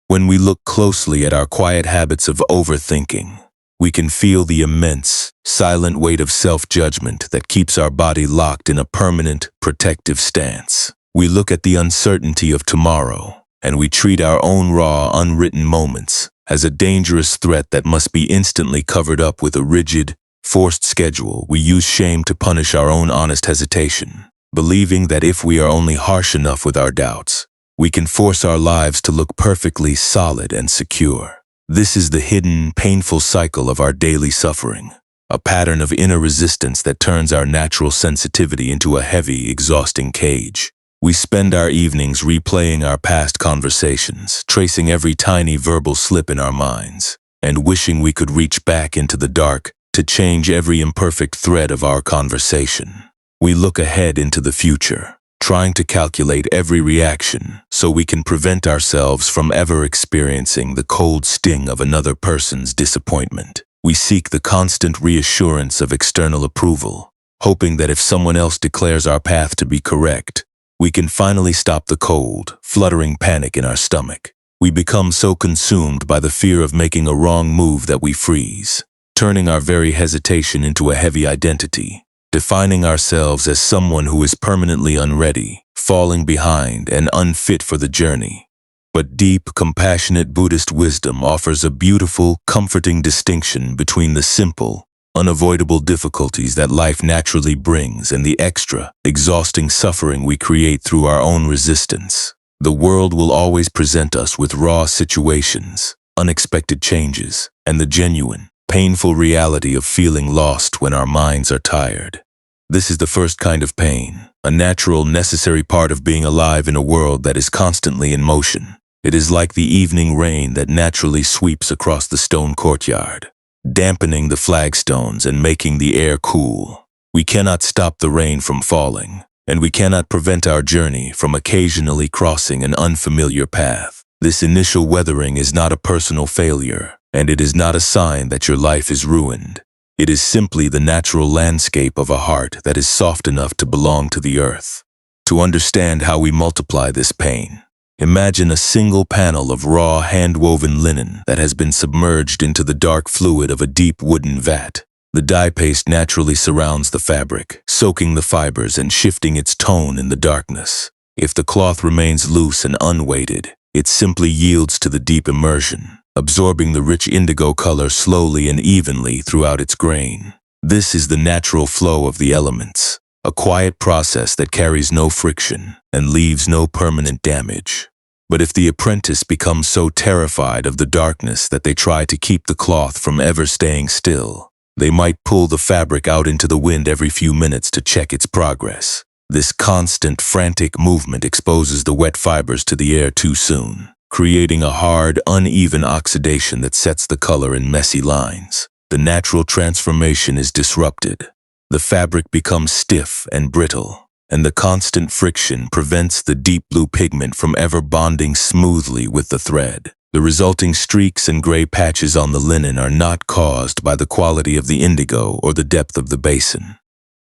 When we look closely at our quiet habits of overthinking, we can feel the immense, silent weight of self-judgment that keeps our body locked in a permanent, protective stance. We look at the uncertainty of tomorrow, and we treat our own raw, unwritten moments as a dangerous threat that must be instantly covered up with a rigid, forced schedule. We use shame to punish our own honest hesitation, believing that if we are only harsh enough with our doubts, we can force our lives to look perfectly solid and secure. This is the hidden, painful cycle of our daily suffering, a pattern of inner resistance that turns our natural sensitivity into a heavy, exhausting cage. We spend our evenings replaying our past conversations, tracing every tiny verbal slip in our minds, and wishing we could reach back into the dark to change every imperfect thread of our conversation. We look ahead into the future, trying to calculate every reaction so we can prevent ourselves from ever experiencing the cold sting of another person's disappointment. We seek the constant reassurance of external approval, hoping that if someone else declares our path to be correct, we can finally stop the cold, fluttering panic in our stomach. We become so consumed by the fear of making a wrong move that we freeze, turning our very hesitation into a heavy identity, defining ourselves as someone who is permanently unready, falling behind, and unfit for the journey. But deep, compassionate Buddhist wisdom offers a beautiful, comforting distinction between the simple, unavoidable difficulties that life naturally brings and the extra, exhausting suffering we create through our own resistance. The world will always present us with raw situations, unexpected changes, and the genuine, painful reality of feeling lost when our minds are tired. This is the first kind of pain, a natural, necessary part of being alive in a world that is constantly in motion. It is like the evening rain that naturally sweeps across the stone courtyard, dampening the flagstones and making the air cool. We cannot stop the rain from falling, and we cannot prevent our journey from occasionally crossing an unfamiliar path. This initial weathering is not a personal failure, and it is not a sign that your life is ruined. It is simply the natural landscape of a heart that is soft enough to belong to the earth. To understand how we multiply this pain, imagine a single panel of raw, hand-woven linen that has been submerged into the dark fluid of a deep wooden vat. The dye paste naturally surrounds the fabric, soaking the fibers and shifting its tone in the darkness. If the cloth remains loose and unweighted, it simply yields to the deep immersion, absorbing the rich indigo color slowly and evenly throughout its grain. This is the natural flow of the elements, a quiet process that carries no friction and leaves no permanent damage. But if the apprentice becomes so terrified of the darkness that they try to keep the cloth from ever staying still, they might pull the fabric out into the wind every few minutes to check its progress. This constant, frantic movement exposes the wet fibers to the air too soon, creating a hard, uneven oxidation that sets the color in messy lines. The natural transformation is disrupted. The fabric becomes stiff and brittle, and the constant friction prevents the deep blue pigment from ever bonding smoothly with the thread. The resulting streaks and gray patches on the linen are not caused by the quality of the indigo or the depth of the basin.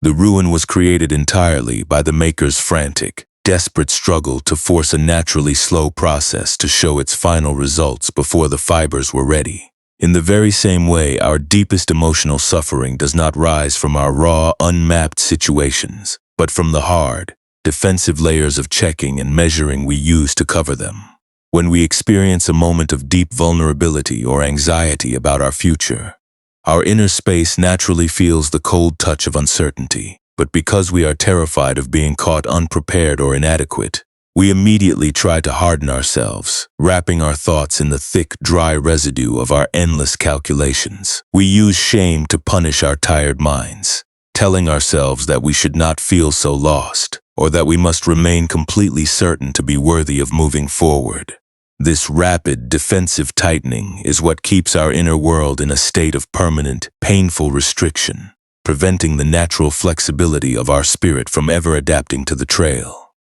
The ruin was created entirely by the maker's frantic, desperate struggle to force a naturally slow process to show its final results before the fibers were ready. In the very same way, our deepest emotional suffering does not rise from our raw, unmapped situations, but from the hard, defensive layers of checking and measuring we use to cover them. When we experience a moment of deep vulnerability or anxiety about our future, our inner space naturally feels the cold touch of uncertainty. But because we are terrified of being caught unprepared or inadequate, we immediately try to harden ourselves, wrapping our thoughts in the thick, dry residue of our endless calculations. We use shame to punish our tired minds, telling ourselves that we should not feel so lost, or that we must remain completely certain to be worthy of moving forward. This rapid, defensive tightening is what keeps our inner world in a state of permanent, painful restriction, preventing the natural flexibility of our spirit from ever adapting to the trail.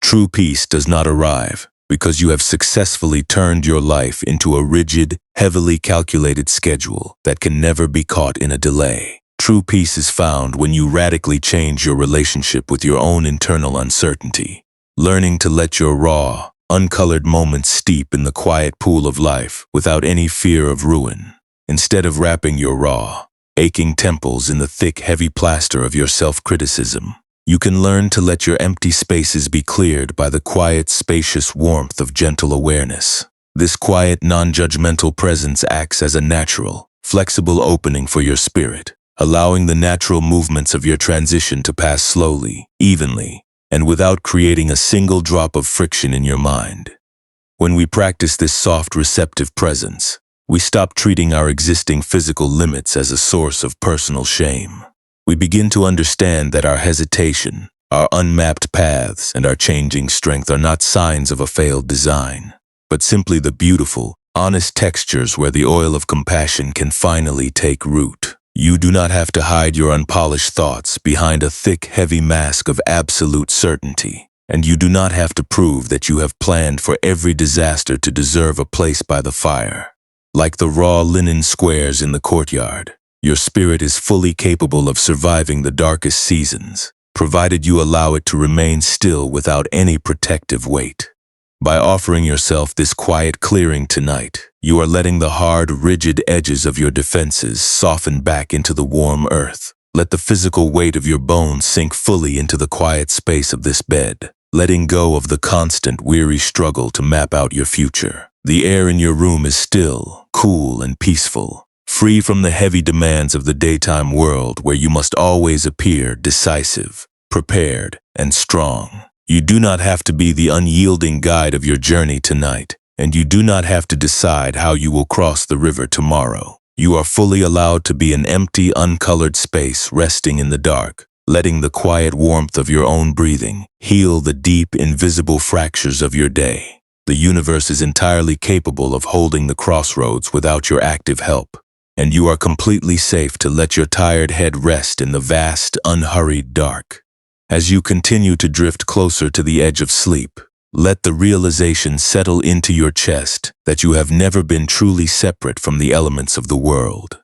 True peace does not arrive because you have successfully turned your life into a rigid, heavily calculated schedule that can never be caught in a delay. True peace is found when you radically change your relationship with your own internal uncertainty, learning to let your raw, uncolored moments steep in the quiet pool of life without any fear of ruin. Instead of wrapping your raw, aching temples in the thick, heavy plaster of your self-criticism, you can learn to let your empty spaces be cleared by the quiet, spacious warmth of gentle awareness. This quiet, non-judgmental presence acts as a natural, flexible opening for your spirit, allowing the natural movements of your transition to pass slowly, evenly, and without creating a single drop of friction in your mind. When we practice this soft, receptive presence, we stop treating our existing physical limits as a source of personal shame. We begin to understand that our hesitation, our unmapped paths, and our changing strength are not signs of a failed design, but simply the beautiful, honest textures where the oil of compassion can finally take root. You do not have to hide your unpolished thoughts behind a thick, heavy mask of absolute certainty, and you do not have to prove that you have planned for every disaster to deserve a place by the fire. Like the raw linen squares in the courtyard, your spirit is fully capable of surviving the darkest seasons, provided you allow it to remain still without any protective weight. By offering yourself this quiet clearing tonight, you are letting the hard, rigid edges of your defenses soften back into the warm earth. Let the physical weight of your bones sink fully into the quiet space of this bed, letting go of the constant, weary struggle to map out your future. The air in your room is still, cool, and peaceful, free from the heavy demands of the daytime world where you must always appear decisive, prepared, and strong. You do not have to be the unyielding guide of your journey tonight, and you do not have to decide how you will cross the river tomorrow. You are fully allowed to be an empty, uncolored space resting in the dark, letting the quiet warmth of your own breathing heal the deep, invisible fractures of your day. The universe is entirely capable of holding the crossroads without your active help, and you are completely safe to let your tired head rest in the vast, unhurried dark. As you continue to drift closer to the edge of sleep, let the realization settle into your chest that you have never been truly separate from the elements of the world.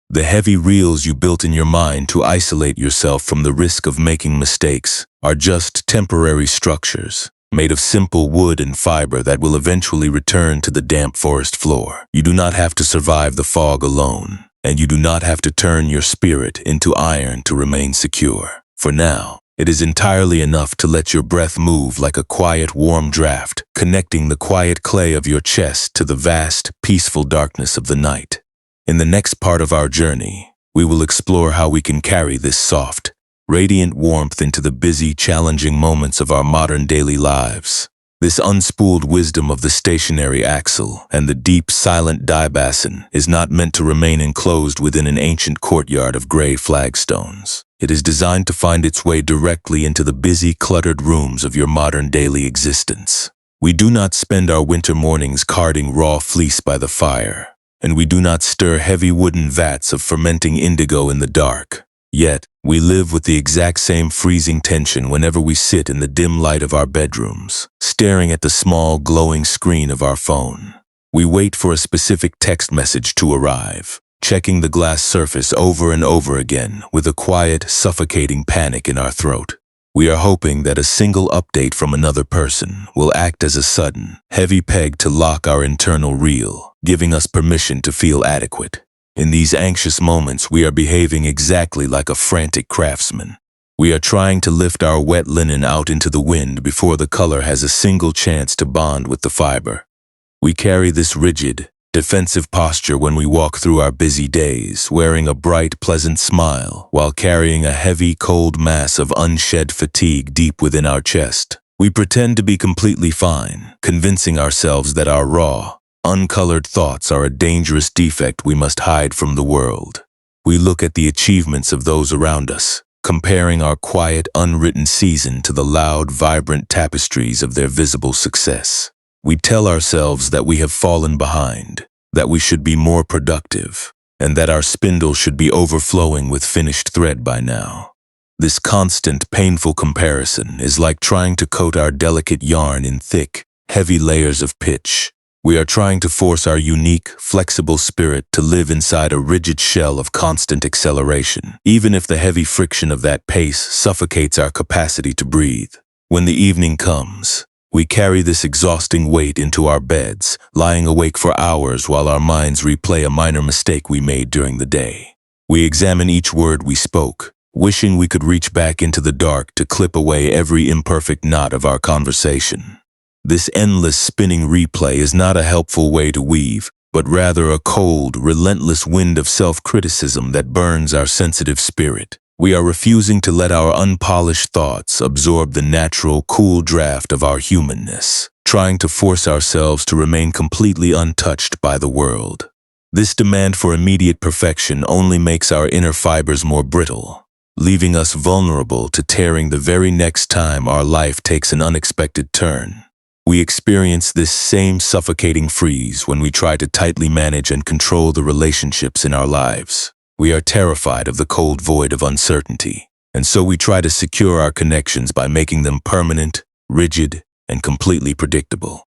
The heavy reels you built in your mind to isolate yourself from the risk of making mistakes are just temporary structures, made of simple wood and fiber that will eventually return to the damp forest floor. You do not have to survive the fog alone, and you do not have to turn your spirit into iron to remain secure. For now, it is entirely enough to let your breath move like a quiet, warm draft, connecting the quiet clay of your chest to the vast, peaceful darkness of the night. In the next part of our journey, we will explore how we can carry this soft, radiant warmth into the busy, challenging moments of our modern daily lives. This unspooled wisdom of the stationary axle and the deep, silent diapason is not meant to remain enclosed within an ancient courtyard of gray flagstones. It is designed to find its way directly into the busy, cluttered rooms of your modern daily existence. We do not spend our winter mornings carding raw fleece by the fire, and we do not stir heavy wooden vats of fermenting indigo in the dark. Yet, we live with the exact same freezing tension whenever we sit in the dim light of our bedrooms, staring at the small, glowing screen of our phone. We wait for a specific text message to arrive, checking the glass surface over and over again with a quiet, suffocating panic in our throat. We are hoping that a single update from another person will act as a sudden, heavy peg to lock our internal reel, giving us permission to feel adequate. In these anxious moments, we are behaving exactly like a frantic craftsman. We are trying to lift our wet linen out into the wind before the color has a single chance to bond with the fiber. We carry this rigid, defensive posture when we walk through our busy days, wearing a bright, pleasant smile while carrying a heavy, cold mass of unshed fatigue deep within our chest. We pretend to be completely fine, convincing ourselves that our raw, uncolored thoughts are a dangerous defect we must hide from the world. We look at the achievements of those around us, comparing our quiet, unwritten season to the loud, vibrant tapestries of their visible success. We tell ourselves that we have fallen behind, that we should be more productive, and that our spindle should be overflowing with finished thread by now. This constant, painful comparison is like trying to coat our delicate yarn in thick, heavy layers of pitch. We are trying to force our unique, flexible spirit to live inside a rigid shell of constant acceleration, even if the heavy friction of that pace suffocates our capacity to breathe. When the evening comes, we carry this exhausting weight into our beds, lying awake for hours while our minds replay a minor mistake we made during the day. We examine each word we spoke, wishing we could reach back into the dark to clip away every imperfect knot of our conversation. This endless spinning replay is not a helpful way to weave, but rather a cold, relentless wind of self-criticism that burns our sensitive spirit. We are refusing to let our unpolished thoughts absorb the natural, cool draft of our humanness, trying to force ourselves to remain completely untouched by the world. This demand for immediate perfection only makes our inner fibers more brittle, leaving us vulnerable to tearing the very next time our life takes an unexpected turn. We experience this same suffocating freeze when we try to tightly manage and control the relationships in our lives. We are terrified of the cold void of uncertainty, and so we try to secure our connections by making them permanent, rigid, and completely predictable.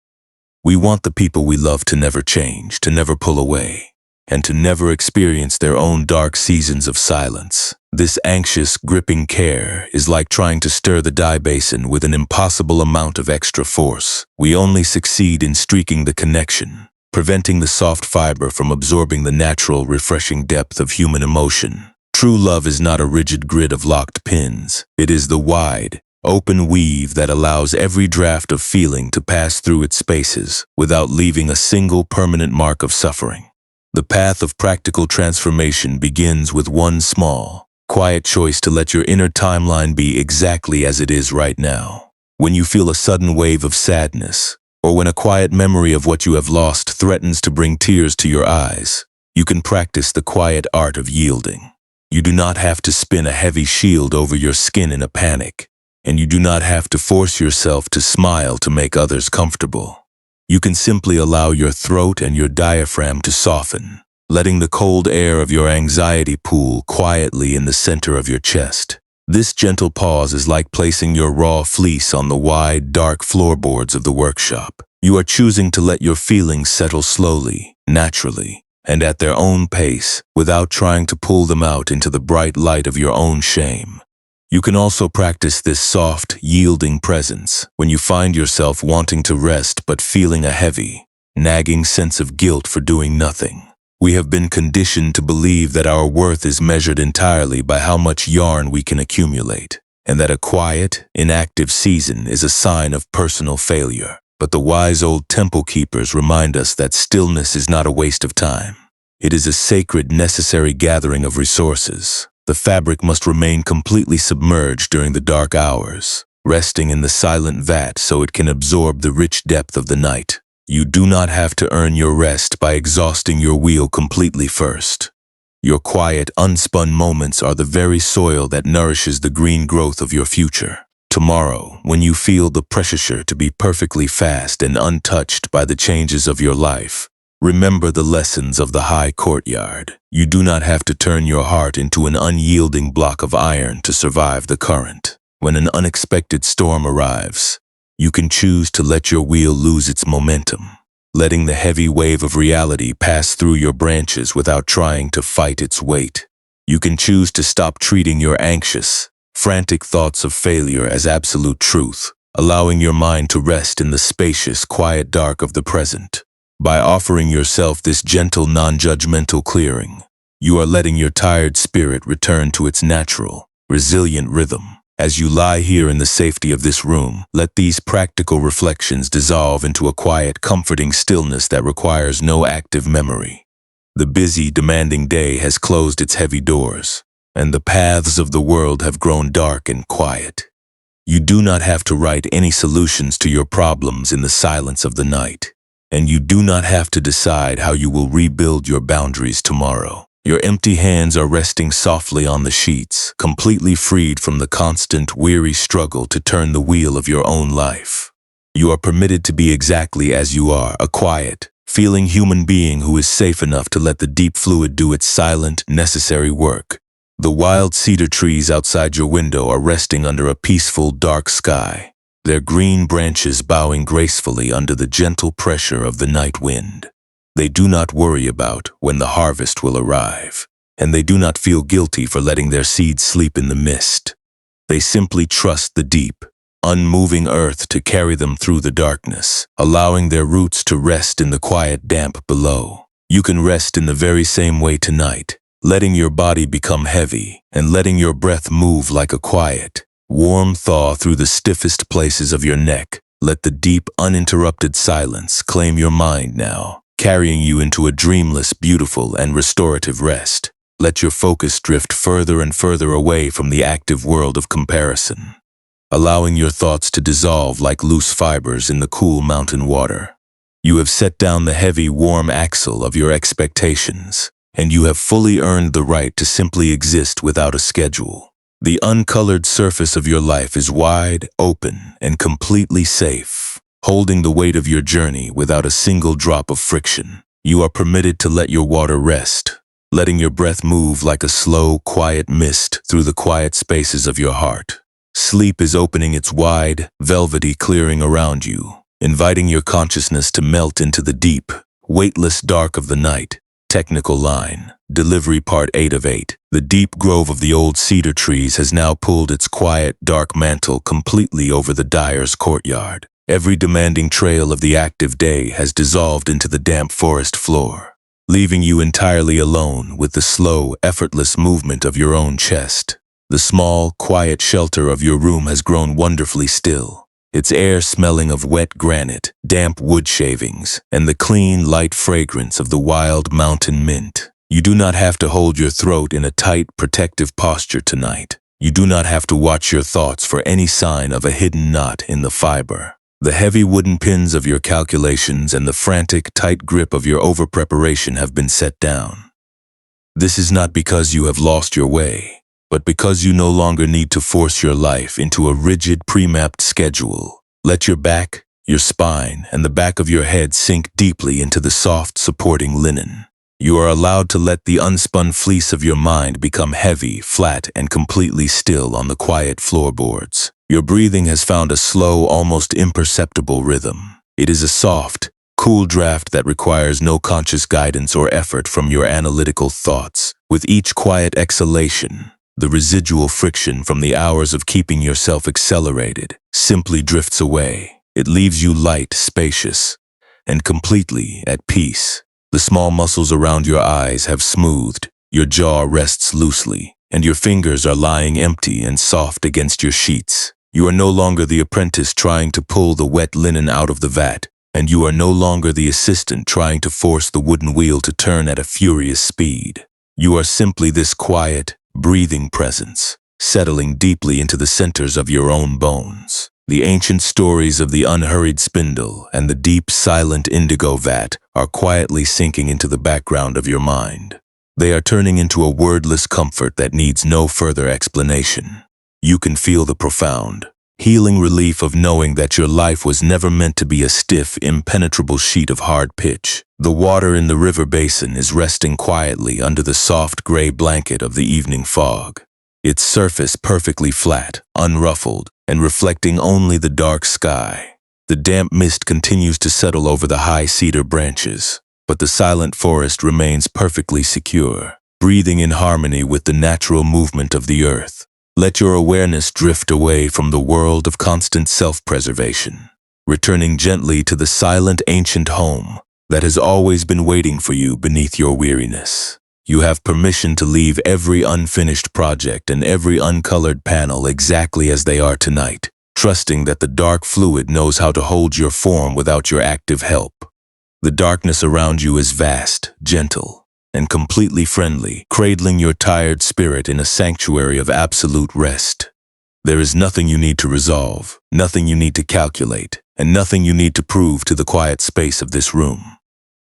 We want the people we love to never change, to never pull away, and to never experience their own dark seasons of silence. This anxious, gripping care is like trying to stir the dye basin with an impossible amount of extra force. We only succeed in streaking the connection, preventing the soft fiber from absorbing the natural, refreshing depth of human emotion. True love is not a rigid grid of locked pins. It is the wide, open weave that allows every draft of feeling to pass through its spaces without leaving a single permanent mark of suffering. The path of practical transformation begins with one small, quiet choice to let your inner timeline be exactly as it is right now. When you feel a sudden wave of sadness, or when a quiet memory of what you have lost threatens to bring tears to your eyes, you can practice the quiet art of yielding. You do not have to spin a heavy shield over your skin in a panic, and you do not have to force yourself to smile to make others comfortable. You can simply allow your throat and your diaphragm to soften, letting the cold air of your anxiety pool quietly in the center of your chest. This gentle pause is like placing your raw fleece on the wide, dark floorboards of the workshop. You are choosing to let your feelings settle slowly, naturally, and at their own pace, without trying to pull them out into the bright light of your own shame. You can also practice this soft, yielding presence when you find yourself wanting to rest but feeling a heavy, nagging sense of guilt for doing nothing. We have been conditioned to believe that our worth is measured entirely by how much yarn we can accumulate, and that a quiet, inactive season is a sign of personal failure. But the wise old temple keepers remind us that stillness is not a waste of time. It is a sacred, necessary gathering of resources. The fabric must remain completely submerged during the dark hours, resting in the silent vat so it can absorb the rich depth of the night. You do not have to earn your rest by exhausting your wheel completely first. Your quiet, unspun moments are the very soil that nourishes the green growth of your future. Tomorrow, when you feel the pressure to be perfectly fast and untouched by the changes of your life, remember the lessons of the high courtyard. You do not have to turn your heart into an unyielding block of iron to survive the current. When an unexpected storm arrives, you can choose to let your wheel lose its momentum, letting the heavy wave of reality pass through your branches without trying to fight its weight. You can choose to stop treating your anxious, frantic thoughts of failure as absolute truth, allowing your mind to rest in the spacious, quiet dark of the present. By offering yourself this gentle, non-judgmental clearing, you are letting your tired spirit return to its natural, resilient rhythm. As you lie here in the safety of this room, let these practical reflections dissolve into a quiet, comforting stillness that requires no active memory. The busy, demanding day has closed its heavy doors, and the paths of the world have grown dark and quiet. You do not have to write any solutions to your problems in the silence of the night, and you do not have to decide how you will rebuild your boundaries tomorrow. Your empty hands are resting softly on the sheets, completely freed from the constant, weary struggle to turn the wheel of your own life. You are permitted to be exactly as you are, a quiet, feeling human being who is safe enough to let the deep fluid do its silent, necessary work. The wild cedar trees outside your window are resting under a peaceful, dark sky, their green branches bowing gracefully under the gentle pressure of the night wind. They do not worry about when the harvest will arrive, and they do not feel guilty for letting their seeds sleep in the mist. They simply trust the deep, unmoving earth to carry them through the darkness, allowing their roots to rest in the quiet damp below. You can rest in the very same way tonight, letting your body become heavy and letting your breath move like a quiet, warm thaw through the stiffest places of your neck. Let the deep, uninterrupted silence claim your mind now, carrying you into a dreamless, beautiful, and restorative rest. Let your focus drift further and further away from the active world of comparison, allowing your thoughts to dissolve like loose fibers in the cool mountain water. You have set down the heavy, warm axle of your expectations, and you have fully earned the right to simply exist without a schedule. The uncolored surface of your life is wide, open, and completely safe, holding the weight of your journey without a single drop of friction. You are permitted to let your water rest, letting your breath move like a slow, quiet mist through the quiet spaces of your heart. Sleep is opening its wide, velvety clearing around you, inviting your consciousness to melt into the deep, weightless dark of the night. Technical line. Delivery Part 8 of 8. The deep grove of the old cedar trees has now pulled its quiet, dark mantle completely over the dyer's courtyard. Every demanding trail of the active day has dissolved into the damp forest floor, leaving you entirely alone with the slow, effortless movement of your own chest. The small, quiet shelter of your room has grown wonderfully still, its air smelling of wet granite, damp wood shavings, and the clean, light fragrance of the wild mountain mint. You do not have to hold your throat in a tight, protective posture tonight. You do not have to watch your thoughts for any sign of a hidden knot in the fiber. The heavy wooden pins of your calculations and the frantic, tight grip of your over-preparation have been set down. This is not because you have lost your way, but because you no longer need to force your life into a rigid, pre-mapped schedule. Let your back, your spine, and the back of your head sink deeply into the soft, supporting linen. You are allowed to let the unspun fleece of your mind become heavy, flat, and completely still on the quiet floorboards. Your breathing has found a slow, almost imperceptible rhythm. It is a soft, cool draft that requires no conscious guidance or effort from your analytical thoughts. With each quiet exhalation, the residual friction from the hours of keeping yourself accelerated simply drifts away. It leaves you light, spacious, and completely at peace. The small muscles around your eyes have smoothed, your jaw rests loosely, and your fingers are lying empty and soft against your sheets. You are no longer the apprentice trying to pull the wet linen out of the vat, and you are no longer the assistant trying to force the wooden wheel to turn at a furious speed. You are simply this quiet, breathing presence, settling deeply into the centers of your own bones. The ancient stories of the unhurried spindle and the deep, silent indigo vat are quietly sinking into the background of your mind. They are turning into a wordless comfort that needs no further explanation. You can feel the profound, healing relief of knowing that your life was never meant to be a stiff, impenetrable sheet of hard pitch. The water in the river basin is resting quietly under the soft gray blanket of the evening fog, its surface perfectly flat, unruffled, and reflecting only the dark sky. The damp mist continues to settle over the high cedar branches, but the silent forest remains perfectly secure, breathing in harmony with the natural movement of the earth. Let your awareness drift away from the world of constant self-preservation, returning gently to the silent ancient home that has always been waiting for you beneath your weariness. You have permission to leave every unfinished project and every uncolored panel exactly as they are tonight, trusting that the dark fluid knows how to hold your form without your active help. The darkness around you is vast, gentle, and completely friendly, cradling your tired spirit in a sanctuary of absolute rest. There is nothing you need to resolve, nothing you need to calculate, and nothing you need to prove to the quiet space of this room.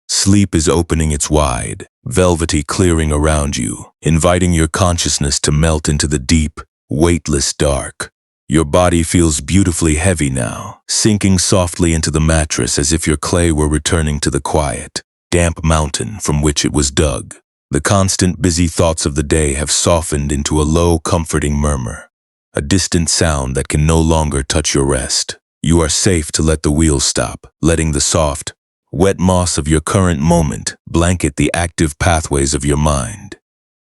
Sleep is opening its wide, velvety clearing around you, inviting your consciousness to melt into the deep, weightless dark. Your body feels beautifully heavy now, sinking softly into the mattress as if your clay were returning to the quiet, damp mountain from which it was dug. The constant busy thoughts of the day have softened into a low, comforting murmur, a distant sound that can no longer touch your rest. You are safe to let the wheels stop, letting the soft, wet moss of your current moment blanket the active pathways of your mind.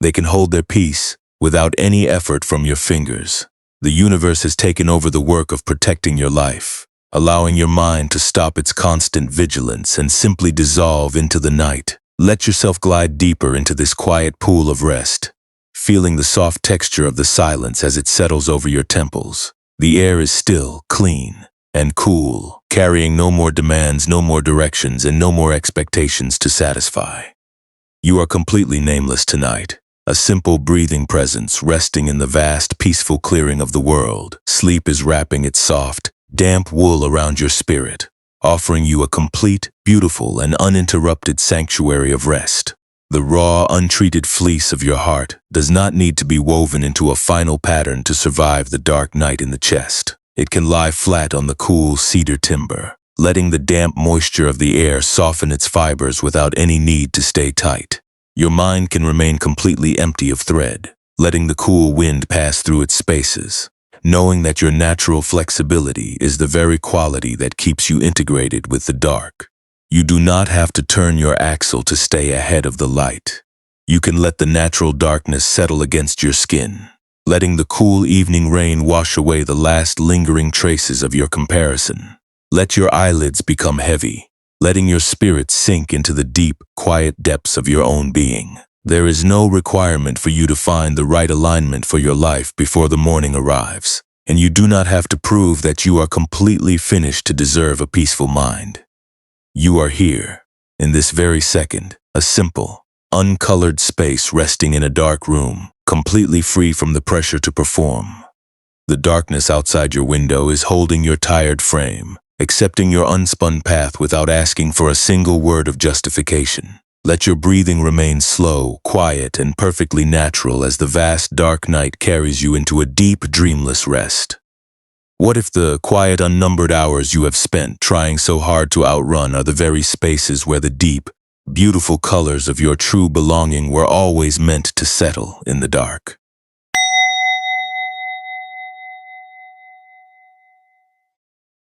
They can hold their peace without any effort from your fingers. The universe has taken over the work of protecting your life, allowing your mind to stop its constant vigilance and simply dissolve into the night. Let yourself glide deeper into this quiet pool of rest, feeling the soft texture of the silence as it settles over your temples. The air is still, clean, and cool, carrying no more demands, no more directions, and no more expectations to satisfy. You are completely nameless tonight, a simple breathing presence resting in the vast, peaceful clearing of the world. Sleep is wrapping its soft, damp wool around your spirit, offering you a complete, beautiful, and uninterrupted sanctuary of rest. The raw, untreated fleece of your heart does not need to be woven into a final pattern to survive the dark night in the chest. It can lie flat on the cool cedar timber, letting the damp moisture of the air soften its fibers without any need to stay tight. Your mind can remain completely empty of thread, letting the cool wind pass through its spaces, knowing that your natural flexibility is the very quality that keeps you integrated with the dark. You do not have to turn your axle to stay ahead of the light. You can let the natural darkness settle against your skin, letting the cool evening rain wash away the last lingering traces of your comparison. Let your eyelids become heavy, letting your spirit sink into the deep, quiet depths of your own being. There is no requirement for you to find the right alignment for your life before the morning arrives, and you do not have to prove that you are completely finished to deserve a peaceful mind. You are here, in this very second, a simple, uncolored space resting in a dark room, completely free from the pressure to perform. The darkness outside your window is holding your tired frame, accepting your unspun path without asking for a single word of justification. Let your breathing remain slow, quiet, and perfectly natural as the vast dark night carries you into a deep, dreamless rest. What if the quiet, unnumbered hours you have spent trying so hard to outrun are the very spaces where the deep, beautiful colors of your true belonging were always meant to settle in the dark?